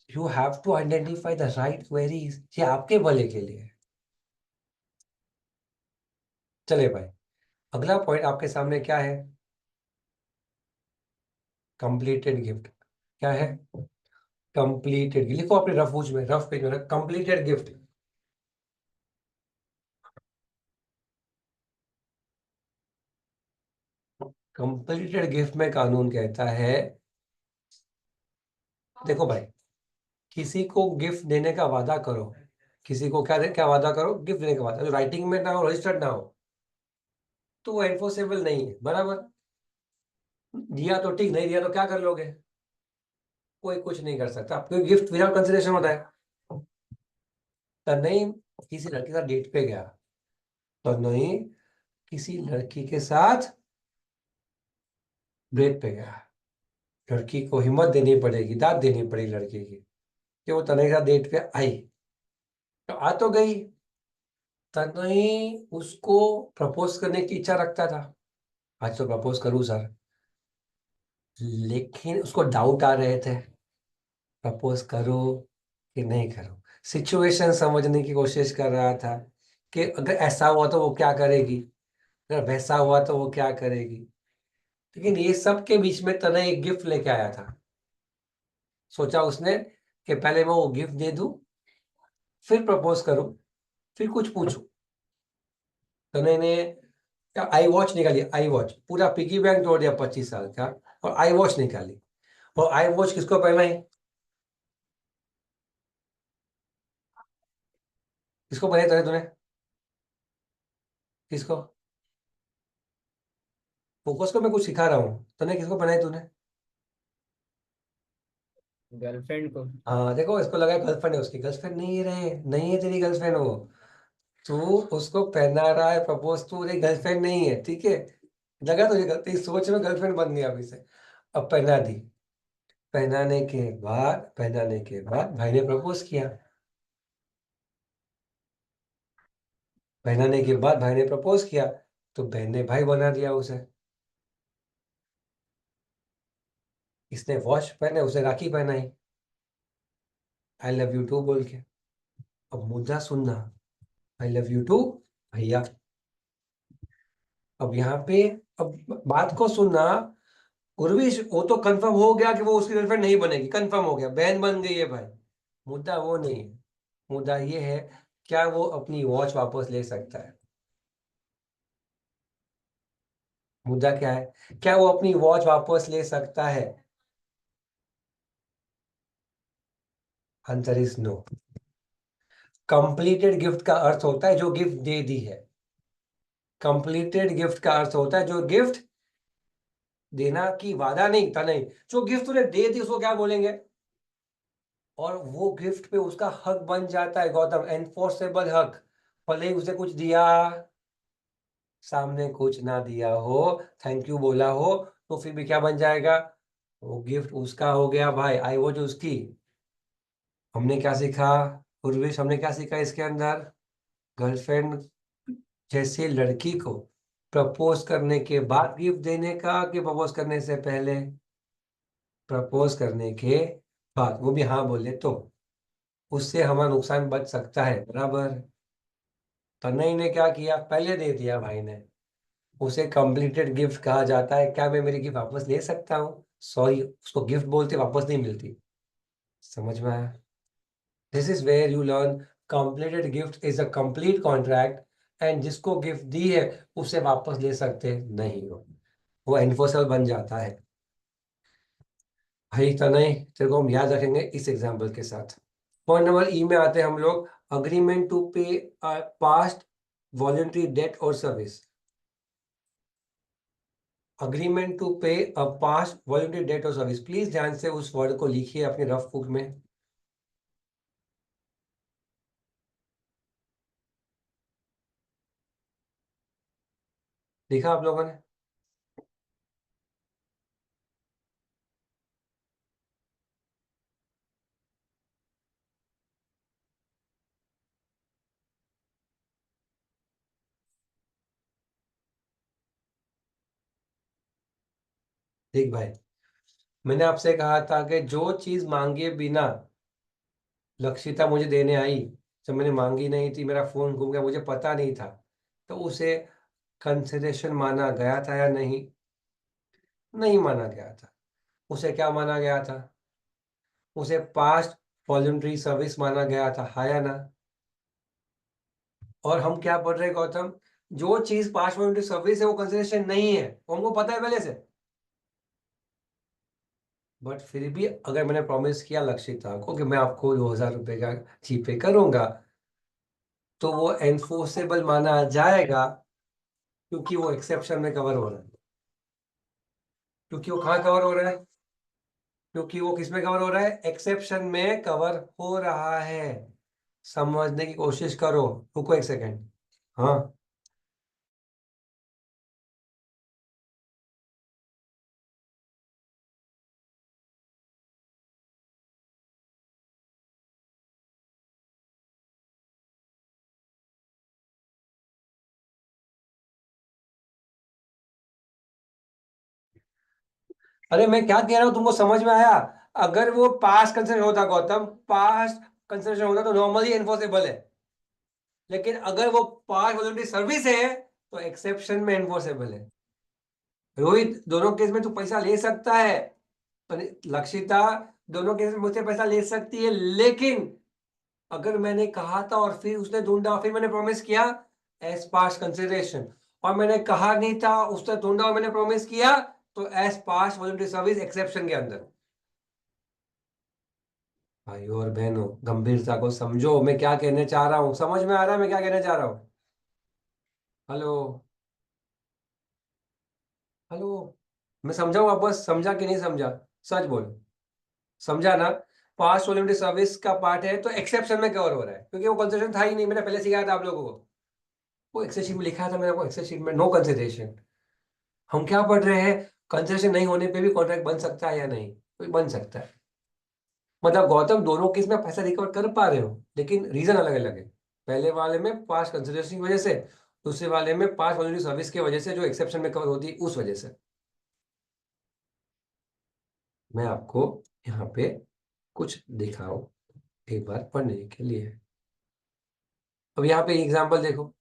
you have to identify the right queries, ये आपके भले के लिए है। चले भाई, अगला पॉइंट आपके सामने क्या है? Completed gift. क्या है? कंप्लीटेड, लिखो अपने रफ पेज में कंप्लीटेड गिफ्ट। कंप्लीटेड गिफ्ट में कानून कहता है, देखो भाई, किसी को गिफ्ट देने का वादा करो, किसी को क्या वादा करो? गिफ्ट देने का वादा, जो राइटिंग में ना हो, रजिस्टर्ड ना हो, तो वो एनफोर्सेबल नहीं है, बराबर? दिया तो ठीक, नहीं दिया तो क्या कर लोगे? कोई कुछ नहीं कर सकता, क्योंकि गिफ्ट विदाउट कंसिडरेशन होता है। तो नहीं किसी लड़की के साथ डेट पे गया, तो नहीं किसी लड़की के साथ डेट पे गया, लड़की को हिम्मत देनी पड़ेगी, दाद देनी पड़ेगी लड़की की, कि वो तनय के साथ डेट पे आई, तो आ तो गई। तनय उसको प्रपोज करने की इच्छा रखता था, आज तो प्रपोज करूँ सर, लेकिन उसको डाउट आ रहे थे, प्रपोज करो कि नहीं करो। सिचुएशन समझने की कोशिश कर रहा था कि अगर ऐसा हुआ तो वो क्या करेगी, अगर वैसा हुआ तो वो क्या करेगी। लेकिन ये सब के बीच में तने एक गिफ्ट लेके आया था। सोचा उसने कि पहले मैं वो गिफ्ट दे दूं, फिर प्रपोज करूं, फिर कुछ पूछूं। तने ने आई वॉच निकाली, आई वॉच पूरा पिगी बैंक तोड़ दिया 25 साल का, और आई वॉच निकाली। और आई वॉच किसको पहनाई? किसको पहनाई तूने? किसको? फोकस को मैं कुछ सिखा रहा हूँ, तूने किसको पहनाई तूने? गर्लफ्रेंड को। हाँ देखो, इसको लगा गर्लफ्रेंड है उसकी, गर्लफ्रेंड नहीं है, रहे नहीं है तेरी गर्लफ्रेंड वो। तू उसको पहना रहा है प्रपोज, तू तेरी गर्लफ्रेंड नहीं है, ठीक है? लगा तुझे तेरी सोच में गर्लफ्रेंड बन गया अभी से। अब पहना दी, पहनाने के बाद भाई ने प्रपोज किया, पहनाने के बाद भाई ने प्रपोज किया, तो बहन ने भाई बना दिया उसे। इसने वॉच पहने, उसे राखी पहनाई, आई लव यू टू बोल के। अब मुद्दा सुनना, आई लव यू टू भैया। अब यहाँ पे, अब बात को सुनना, उर्विश वो तो कंफर्म हो गया कि वो उसकी गर्लफ्रेंड नहीं बनेगी, कंफर्म हो गया, बहन बन गई है भाई। मुद्दा वो नहीं है, मुद्दा ये है, क्या वो अपनी वॉच वापस ले सकता है? मुद्दा क्या है? क्या वो अपनी वॉच वापस ले सकता है? Answer is no. Completed gift का अर्थ होता है जो गिफ्ट दे दी है। कंप्लीटेड गिफ्ट का अर्थ होता है जो गिफ्ट देना की वादा नहीं था, नहीं, जो गिफ्ट तूने दे दी उसको क्या बोलेंगे? और वो गिफ्ट पे उसका हक बन जाता है गौतम, एनफोर्सेबल हक। भले ही उसे कुछ दिया, सामने कुछ ना दिया हो, थैंक यू बोला हो, तो फिर भी क्या बन जाएगा? वो गिफ्ट उसका हो गया भाई, आई वो जो उसकी। हमने क्या सीखा उर्विश, हमने क्या सीखा इसके अंदर? गर्लफ्रेंड जैसे लड़की को प्रपोज करने के बाद गिफ्ट देने का, कि प्रपोज करने से पहले? प्रपोज करने के बाद, वो भी हाँ बोले तो उससे हमारा नुकसान बच सकता है, बराबर? तन्नई ने क्या किया, पहले दे दिया भाई ने, उसे कंप्लीटेड गिफ्ट कहा जाता है। क्या मैं मेरी गिफ्ट वापस ले सकता हूँ? सॉरी, उसको गिफ्ट बोलते वापस नहीं मिलती। समझ में आया? This is where you learn completed gift is a complete contract, and जिसको गिफ्ट दी है उसे वापस ले सकते नहीं हो, वो एनफोर्सेबल बन जाता है। भाई तनय, तेरे को हम याद रखेंगे इस एग्जाम्पल के साथ। पॉइंट नंबर ई में आते हैं हम लोग, अग्रीमेंट टू पे पास्ट वॉलेंट्री डेट और सर्विस। अग्रीमेंट टू पे अ पास्ट वॉलेंट्री डेट और सर्विस, प्लीज ध्यान से उस वर्ड को लिखिए अपनी रफ बुक में। लिखा आप लोगों ने? ठीक भाई, मैंने आपसे कहा था कि जो चीज मांगे बिना लक्षिता मुझे देने आई, जब मैंने मांगी नहीं थी, मेरा फोन गुम गया, मुझे पता नहीं था, तो उसे कंसिडरेशन माना गया था या नहीं? नहीं माना गया था। उसे क्या माना गया था? उसे पास्ट वॉलंटरी सर्विस माना गया था, हाँ या ना? और हम क्या पढ़ रहे हैं गौतम? जो चीज पास्ट वॉलंटरी सर्विस है वो कंसिडरेशन नहीं है, वो हमको पता है पहले से। बट फिर भी अगर मैंने प्रॉमिस किया लक्षिता को कि मैं आपको 2,000 रुपये का जीपे करूंगा, तो वो एनफोर्सेबल माना जाएगा, क्योंकि वो एक्सेप्शन में कवर हो रहा है। क्योंकि वो कहाँ कवर हो रहा है? क्योंकि वो किस में कवर हो रहा है? एक्सेप्शन में कवर हो रहा है। समझने की कोशिश करो। रुको एक सेकेंड। हाँ, अरे मैं क्या कह रहा हूँ तुमको समझ में आया? अगर वो पास्ट कंसिडरेशन होता गौतम, पास्ट कंसिडरेशन होता तो नॉर्मली एनफोर्सेबल है। लेकिन अगर वो पास्ट वॉलंटरी सर्विस है तो एक्सेप्शन में एनफोर्सेबल है। रोहित, दोनों केस में तू पैसा ले सकता है। लक्षिता, दोनों केस में मुझसे पैसा ले सकती है, लेकिन अगर मैंने कहा था और फिर उसने ढूंढा और फिर मैंने प्रॉमिस किया, एज पास्ट कंसिडरेशन। और मैंने कहा नहीं था, उसने ढूंढा और मैंने प्रॉमिस किया, तो as past voluntary service exception के अंदर। भाइयों और बहनों, गंभीरता को समझो, मैं क्या कहने चाह रहा हूँ। समझ में आ रहा है मैं क्या कहने चाह रहा हूँ? हेलो? हेलो? मैं समझाऊँ वापस? समझा कि नहीं समझा? सच बोल। समझा ना? पास्ट वॉलंटरी सर्विस का पार्ट है तो एक्सेप्शन में कवर हो रहा है, क्योंकि वो कंसिडरेशन था ही नहीं। मैंने पहले सिखाया था आप लोगों को, वो एक्सेल शीट में लिखा था मैंने, वो एक्सेल शीट में नो कंसिडरेशन। हम क्या पढ़ रहे हैं? कंसिडरेशन नहीं होने पे भी कॉन्ट्रैक्ट बन सकता है या नहीं? तो बन सकता है। मतलब गौतम, दोनों केस में पैसा रिकवर कर पा रहे हो, लेकिन रीजन अलग अलग है। पहले वाले में पास्ट कंसिडरेशन की वजह से, दूसरे वाले में पास्ट वॉलंटरी सर्विस की वजह से, जो एक्सेप्शन में कवर होती है उस वजह से। मैं आपको यहाँ पे कुछ दिखाऊं एक बार पढ़ने के लिए। अब यहाँ पे एग्जांपल देखो,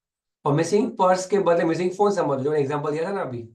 और मिसिंग पर्स के बदले मिसिंग फोन समझ लो, एग्जांपल दिया था ना अभी।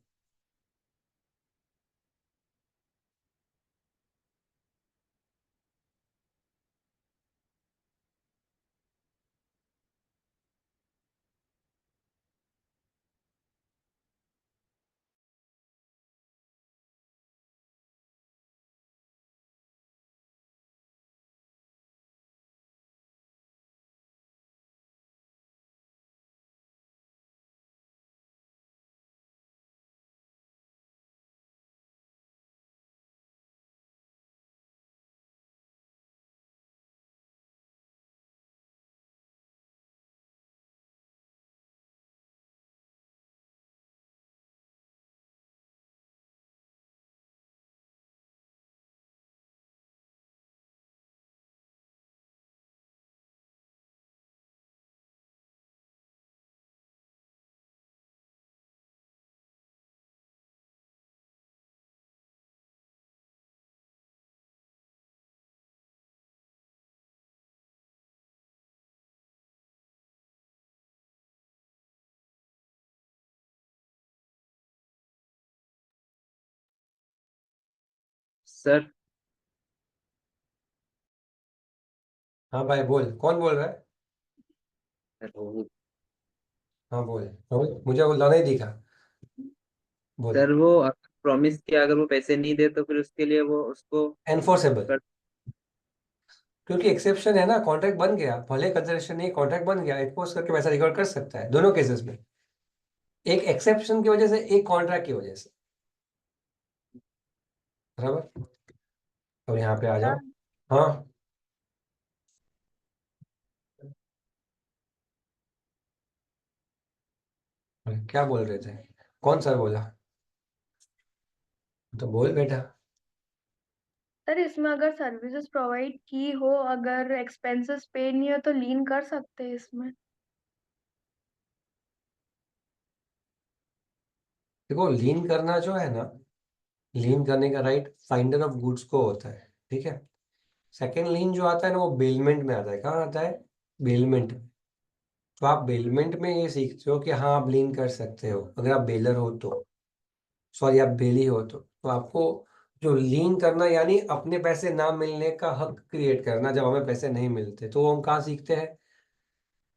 सर। हाँ भाई बोल, कौन बोल रहा है? रोहित। हाँ बोल रोहित, मुझे वो लाना ही दिखा। बोल। सर वो प्रॉमिस किया, अगर वो पैसे नहीं दे तो फिर उसके लिए वो उसको एनफोर्सेबल, कर। क्योंकि एक्सेप्शन है ना, कॉन्ट्रैक्ट बन गया, भले कंसिडरेशन नहीं, कॉन्ट्रैक्ट बन गया, एनफोर्स करके पैसा रिकवर कर सकता है दोनों केसेस में। एक एक्सेप्शन की वजह से, एक कॉन्ट्रैक्ट की वजह से। बराबर। अब यहाँ पे आ जाओ। हाँ, क्या बोल रहे थे? कौन सर बोला? तो बोल बेटा। सर इसमें अगर सर्विसेज प्रोवाइड की हो, अगर एक्सपेंसेस पे नहीं हो तो लीन कर सकते हैं इसमें। देखो लीन करना जो है ना, लीन करने का राइट फाइंडर ऑफ गुड्स को होता है, ठीक है। सेकेंड लीन जो आता है ना वो बेलमेंट में आता है। कहाँ आता है? बेलमेंट में। तो आप बेलमेंट में ये सीखते हो कि हाँ आप लीन कर सकते हो अगर आप बेलर हो तो, सॉरी आप बेली हो तो आपको जो लीन करना यानी अपने पैसे ना मिलने का हक क्रिएट करना जब हमें पैसे नहीं मिलते, तो वो हम कहाँ सीखते हैं?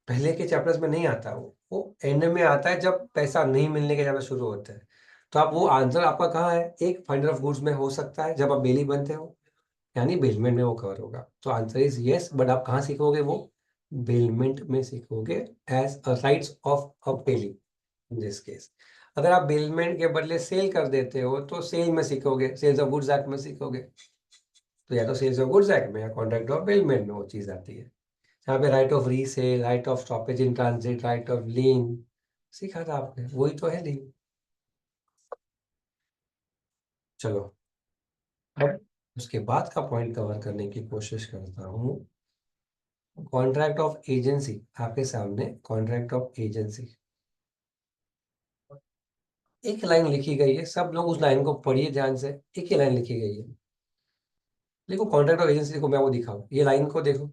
पहले के चैप्टर्स में नहीं आता, वो एंड में आता है जब पैसा नहीं मिलने के चैप्टर शुरू होते हैं। तो आप वो आंसर आपका कहाँ है? एक फाइंडर ऑफ गुड्स में हो सकता है जब आप बेली बनते हो, यानी बेलमेंट में वो कवर होगा। तो आंसर इज यस, बट आप कहाँ सीखोगे वो? बेलमेंट में सीखोगे as a rights of a bailee in this case. अगर आप बेलमेंट के बदले सेल कर देते हो तो सेल में सीखोगे, सेल्स ऑफ गुड्स एक्ट में सीखोगे। तो या तो सेल्स ऑफ गुड्स एक्ट में या कॉन्ट्रैक्ट ऑफ बेलमेंट में वो चीज आती है। यहाँ पे right of resale, right of stoppage in transit, right of lien सीखा था आपने, वही तो है लीन। चलो अब उसके बाद का पॉइंट कवर करने की कोशिश करता हूँ। कॉन्ट्रैक्ट ऑफ एजेंसी आपके सामने, कॉन्ट्रैक्ट ऑफ एजेंसी एक लाइन लिखी गई है, सब लोग उस लाइन को पढ़िए ध्यान से। एक ही लाइन लिखी गई है, देखो कॉन्ट्रैक्ट ऑफ एजेंसी को मैं वो दिखाऊं, ये लाइन को देखो।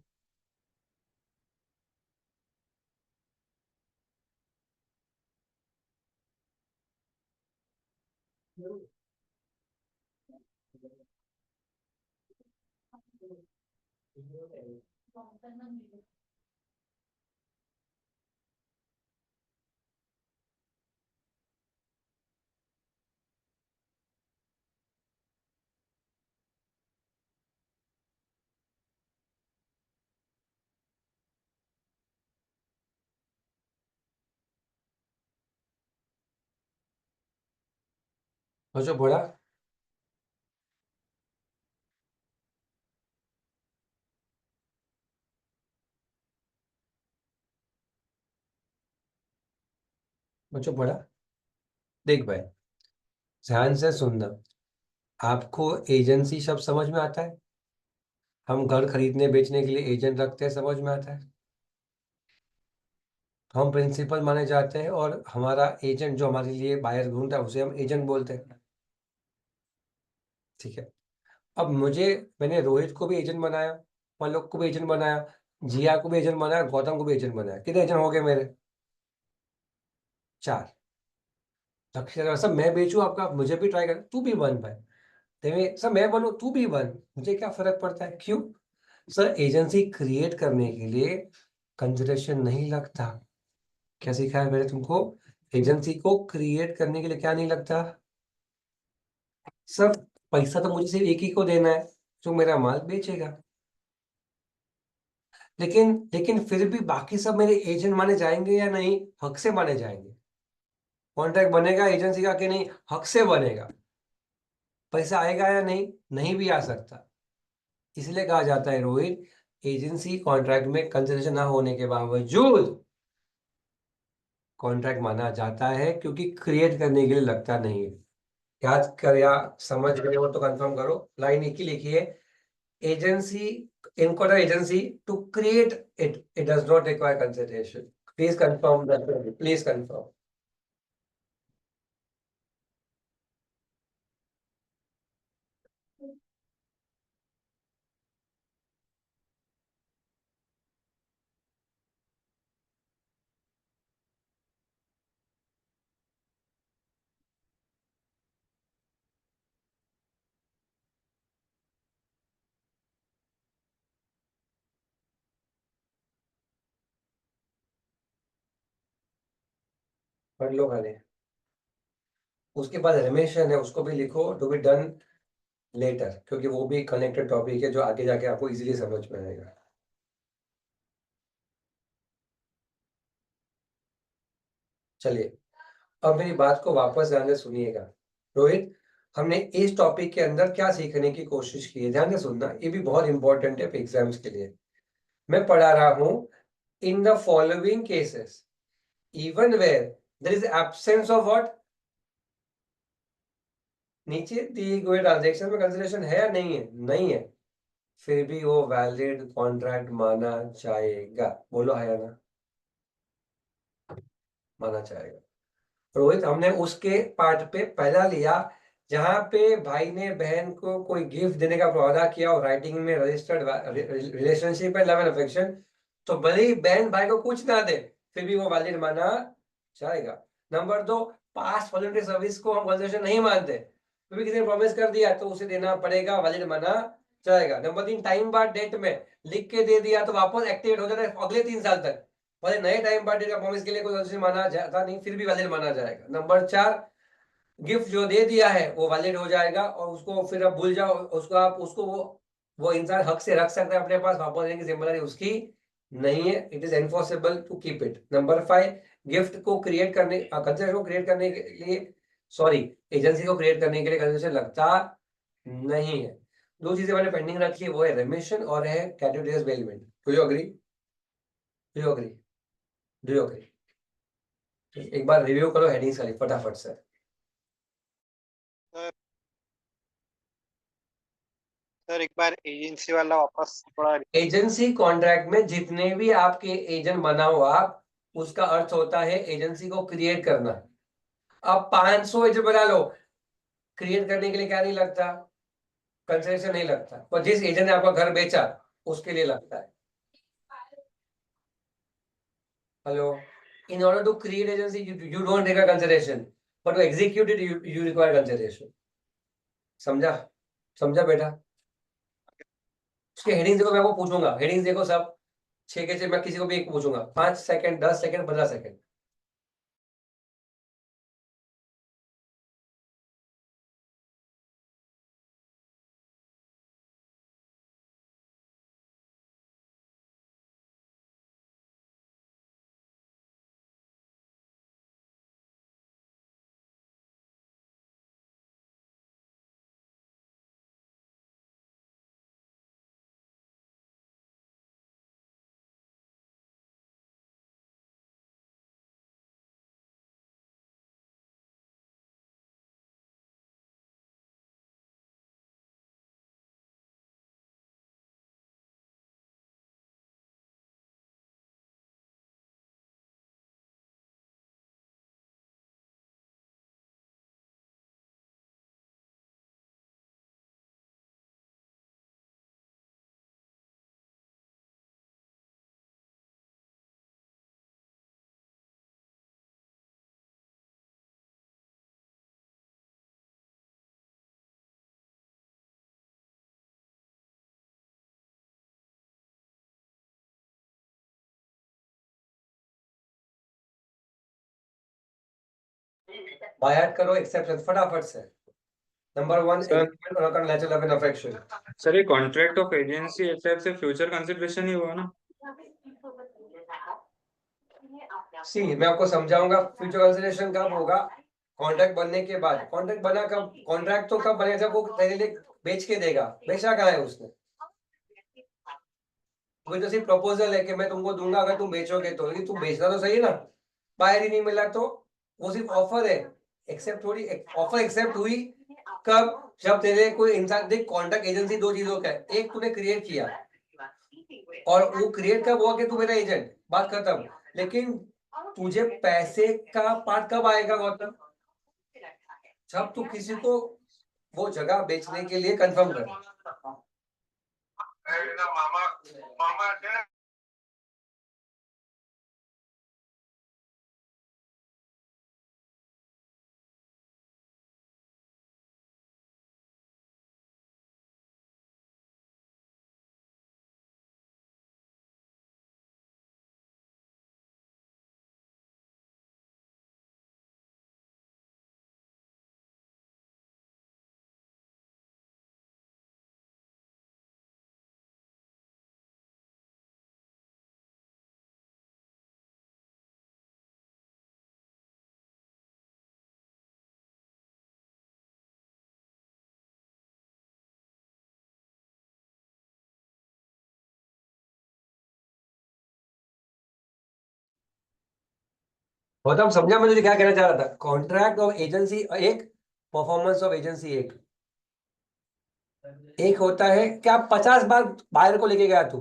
और जो बड़ा बच्चों बड़ा देख भाई, ध्यान से सुनना। आपको एजेंसी शब्द समझ में आता है? हम घर खरीदने बेचने के लिए एजेंट रखते हैं, समझ में आता है। हम प्रिंसिपल माने जाते हैं और हमारा एजेंट जो हमारे लिए बायर ढूंढता है उसे हम एजेंट बोलते हैं, ठीक है। अब मैंने रोहित को भी एजेंट बनाया, पलक को भी एजेंट बनाया, जिया को भी एजेंट बनाया, गौतम को भी एजेंट बनाया। कितने एजेंट हो गए मेरे? 4। लक्ष्य सब मैं बेचूं आपका, मुझे भी ट्राई कर, तू भी बन भाई। देवे सर मैं बनूं तू भी बन, मुझे क्या फर्क पड़ता है? क्यों? सर एजेंसी क्रिएट करने के लिए कंसिडरेशन नहीं लगता। क्या सिखाया मैंने तुमको? एजेंसी को क्रिएट करने के लिए क्या नहीं लगता? सर पैसा तो मुझे सिर्फ एक ही को देना है जो मेरा माल बेचेगा। लेकिन फिर भी बाकी सब मेरे एजेंट माने जाएंगे या नहीं? हक से माने जाएंगे। कॉन्ट्रैक्ट बनेगा एजेंसी का कि नहीं? हक से बनेगा। पैसा आएगा या नहीं? नहीं भी आ सकता। इसलिए कहा जाता है रोहित, एजेंसी कॉन्ट्रैक्ट में कंसिडरेशन ना होने के बावजूद कॉन्ट्रैक्ट माना जाता है, क्योंकि क्रिएट करने के लिए लगता नहीं है। याद कर या समझ गए हो तो कंफर्म करो। लाइन एक ही लिखी है, agency in quota agency to create it does not require consideration. Please confirm that. Please confirm. पढ़ लो खाली। उसके बाद रिमेशन है, उसको भी लिखो, टू बी डन लेटर, क्योंकि वो भी कनेक्टेड टॉपिक है जो आगे जाके आपको इजीली समझ में आएगा। चलिए अब मेरी बात को वापस ध्यान से सुनिएगा। रोहित, हमने इस टॉपिक के अंदर क्या सीखने की कोशिश की है? ध्यान से सुनना, ये भी बहुत इंपॉर्टेंट है एग्जाम्स के लिए। मैं पढ़ा रहा हूं, in the following cases even where there is absence of what? नीचे दी गई ट्रांजैक्शन में कंसिडरेशन है या नहीं है? नहीं है, फिर भी वो वैलिड कॉन्ट्रैक्ट माना जाएगा। बोलो है या ना? माना जाएगा। रोहित हमने उसके पार्ट पे पहला लिया जहां पे भाई ने बहन को कोई गिफ्ट देने का वादा किया और राइटिंग में रजिस्टर्ड रिलेशनशिप है, लव एंड अफेक्शन, तो भले ही बहन भाई को कुछ ना दे फिर भी वो वैलिड माना जाएगा। नंबर 2, पास्ट वॉलंटरी सर्विस को हम कंसिडरेशन नहीं मानते, तो भी किसी ने प्रॉमिस कर दिया तो उसे देना पड़ेगा, वैलिड माना जाएगा। नंबर 3, टाइम बाद डेट में लिख के दे दिया तो वापस एक्टिवेट हो जाता है अगले 3 साल तक, भले नए टाइम बाद डेट का प्रॉमिस के लिए कोई कंसिडरेशन माना जाता नहीं फिर भी वैलिड माना जाएगा। नंबर 4, गिफ्ट जो दे दिया है वो वैलिड हो जाएगा और उसको फिर आप भूल जाओ, उसको आप उसको वो इंसान हक से रख सकता है अपने पास, वापस देने की जिम्मेदारी उसकी नहीं है, it is enforceable to keep it. Number 5, gift को क्रिएट करने कंसिडरेशन को क्रिएट करने के लिए सॉरी एजेंसी को क्रिएट करने के लिए कंसिडरेशन लगता नहीं है। 2 चीजें मैंने पेंडिंग रखी है, वो है रेमिशन और है categories bailment. Do you agree? Do you agree? Do you agree? एक बार रिव्यू करो हेडिंग्स खाली फटाफट से। सर एक बार एजेंसी वाला वापस थोड़ा एजेंसी कॉन्ट्रैक्ट में जितने भी आपके एजेंट बनाओ आप, उसका अर्थ होता है एजेंसी को क्रिएट करना। अब 500 एजेंट बना लो, क्रिएट करने के लिए क्या नहीं लगता? कंसिडरेशन नहीं लगता, पर जिस एजेंट ने आपका घर बेचा उसके लिए लगता है। Hello, in order to create agency you don't require consideration, but to execute it you require consideration। समझा? समझा बेटा? उसके हेडिंग्स देखो, मैं आपको पूछूंगा, हेडिंग्स देखो सब 6 के 6, मैं किसी को भी एक पूछूंगा, 5 सेकंड, 10 सेकंड, 15 सेकंड। बाय ऐड करो एक्सेप्शन फटाफट से। नंबर 1, सर एग्रीमेंट और natural love and affection. Sir ये कॉन्ट्रैक्ट ऑफ एजेंसी एक टाइप से फ्यूचर कंसिडरेशन ही हुआ ना? सी मैं आपको समझाऊंगा फ्यूचर कंसिडरेशन कब होगा, कॉन्ट्रैक्ट बनने के बाद। कॉन्ट्रैक्ट बना कब? कॉन्ट्रैक्ट तो कब बनेगा जब वो पहले बेच के देगा। बेचा कहाँ है उसने? कोई तो सिर्फ प्रपोजल है कि मैं तुमको दूंगा अगर तुम बेचोगे तो, लेकिन तुम बेचना तो सही ना। बायर ही नहीं मिला तो वो सिर्फ ऑफर है, एक्सेप्ट थोड़ी ऑफर एक्सेप्ट हुई कब? जब तेरे कोई इंसान देख, कॉन्ट्रैक्ट एजेंसी 2 चीजों का है, एक तूने क्रिएट किया और वो क्रिएट कब हुआ कि तू मेरा एजेंट, बात खत्म। लेकिन तुझे पैसे का पार्ट कब आएगा गौतम? जब तू किसी को वो जगह बेचने के लिए कंफर्म कर। गौतम समझा मैं तुझे क्या कहना चाह रहा था? कॉन्ट्रैक्ट ऑफ एजेंसी एक, परफॉर्मेंस ऑफ एजेंसी एक। एक होता है क्या 50 बार बायर को लेके गया तू,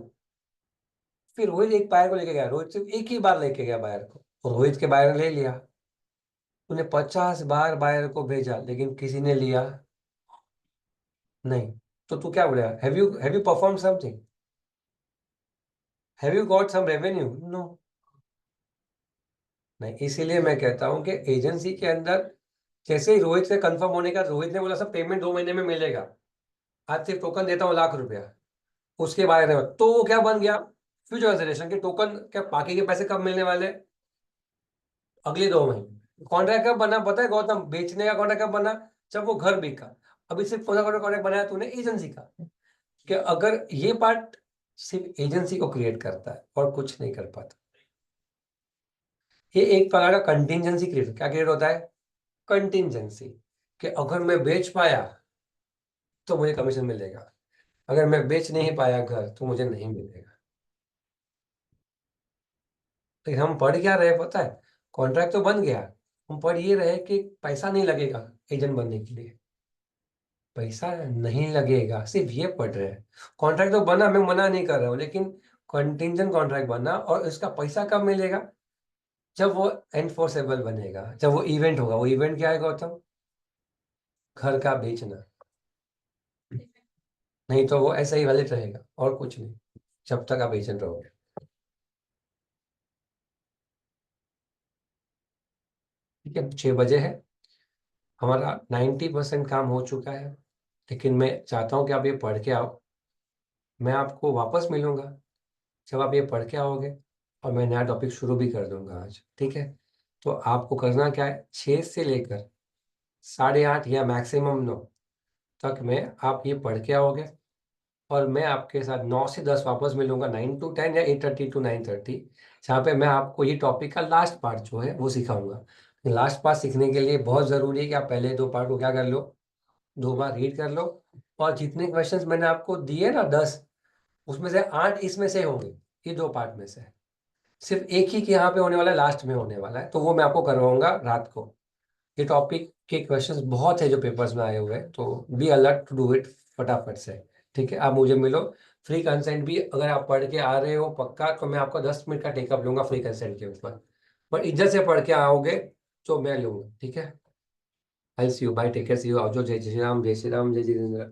फिर रोहित एक बायर को लेके गया, रोहित सिर्फ एक ही बार लेके गया बायर को और रोहित के बायर ने ले लिया, तूने 50 बार बायर को भेजा लेकिन किसी ने लिया नहीं, तो तू क्या बोलेगा? Have you perform something? Have you got some revenue? No. नहीं, इसीलिए मैं कहता हूं कि एजेंसी के अंदर जैसे ही रोहित से कंफर्म होने का, रोहित ने बोला सब पेमेंट 2 महीने में मिलेगा, आज सिर्फ टोकन देता हूँ ₹1,00,000, उसके बारे में तो वो क्या बन गया? फ्यूचर कंसिडरेशन के टोकन, क्या बाकी के पैसे कब मिलने वाले? अगले 2 महीने। कॉन्ट्रैक्ट कब बना पता है गौतम? बेचने का कॉन्ट्रैक्ट कब बना? जब वो घर बिका। अभी सिर्फ कौन सा कॉन्ट्रैक्ट बनाया तूने? एजेंसी का। कि अगर ये पार्ट सिर्फ एजेंसी को क्रिएट करता है और कुछ नहीं कर पाता, ये एक प्रकार का कंटिजेंसी क्रिएट, क्या क्रिएट होता है? कंटिजेंसी। कि अगर मैं बेच पाया तो मुझे कमीशन मिलेगा, अगर मैं बेच नहीं पाया घर तो मुझे नहीं मिलेगा। तो हम पढ़ क्या रहे पता है? कॉन्ट्रैक्ट तो बन गया, हम पढ़ ये रहे कि पैसा नहीं लगेगा एजेंट बनने के लिए, पैसा नहीं लगेगा, सिर्फ ये पढ़ रहे हैं। कॉन्ट्रैक्ट तो बना, मैं मना नहीं कर रहा हूँ, लेकिन कंटिजेंट कॉन्ट्रैक्ट बना और इसका पैसा कब मिलेगा? जब वो एनफोर्सेबल बनेगा, जब वो इवेंट होगा। वो इवेंट क्या है गौतम? घर का बेचना। नहीं तो वो ऐसा ही वैलिड रहेगा और कुछ नहीं, जब तक आप एजेंट रहोगे। ठीक है, 6 बजे है, हमारा 90% काम हो चुका है, लेकिन मैं चाहता हूँ कि आप ये पढ़ के आओ। मैं आपको वापस मिलूंगा जब आप ये पढ़ के आओगे, और मैं नया टॉपिक शुरू भी कर दूंगा आज। ठीक है, तो आपको करना क्या है, 6 से लेकर 8:30 या मैक्सिमम 9 तक में आप ये पढ़ के आओगे, और मैं आपके साथ 9 से 10 वापस मिलूंगा, 9 to 10 या 8:30 to 9:30, जहाँ पे मैं आपको ये टॉपिक का लास्ट पार्ट जो है वो सिखाऊंगा। लास्ट पार्ट सीखने के लिए बहुत ज़रूरी है कि आप पहले 2 पार्ट को क्या कर लो, 2 बार रीड कर लो। और जितने क्वेश्चंस मैंने आपको दिए ना 10, उसमें से 8 इसमें से होंगे, ये 2 पार्ट में से। सिर्फ एक ही के यहाँ पे होने वाला है, लास्ट में होने वाला है, तो वो मैं आपको करवाऊंगा रात को। ये टॉपिक के क्वेश्चंस बहुत है जो पेपर्स में आए हुए हैं, तो be alert to do it फटाफट से। ठीक है, आप मुझे मिलो। फ्री कंसेंट भी अगर आप पढ़ के आ रहे हो पक्का, तो मैं आपको 10 मिनट का टेकअप लूंगा फ्री कंसेंट के ऊपर, पर इज्जत से पढ़ के आओगे तो मैं लूंगा। ठीक है, I see you, bye, take care, see you, आओ, जय श्री राम, जय श्री राम, जय जितेंद्र।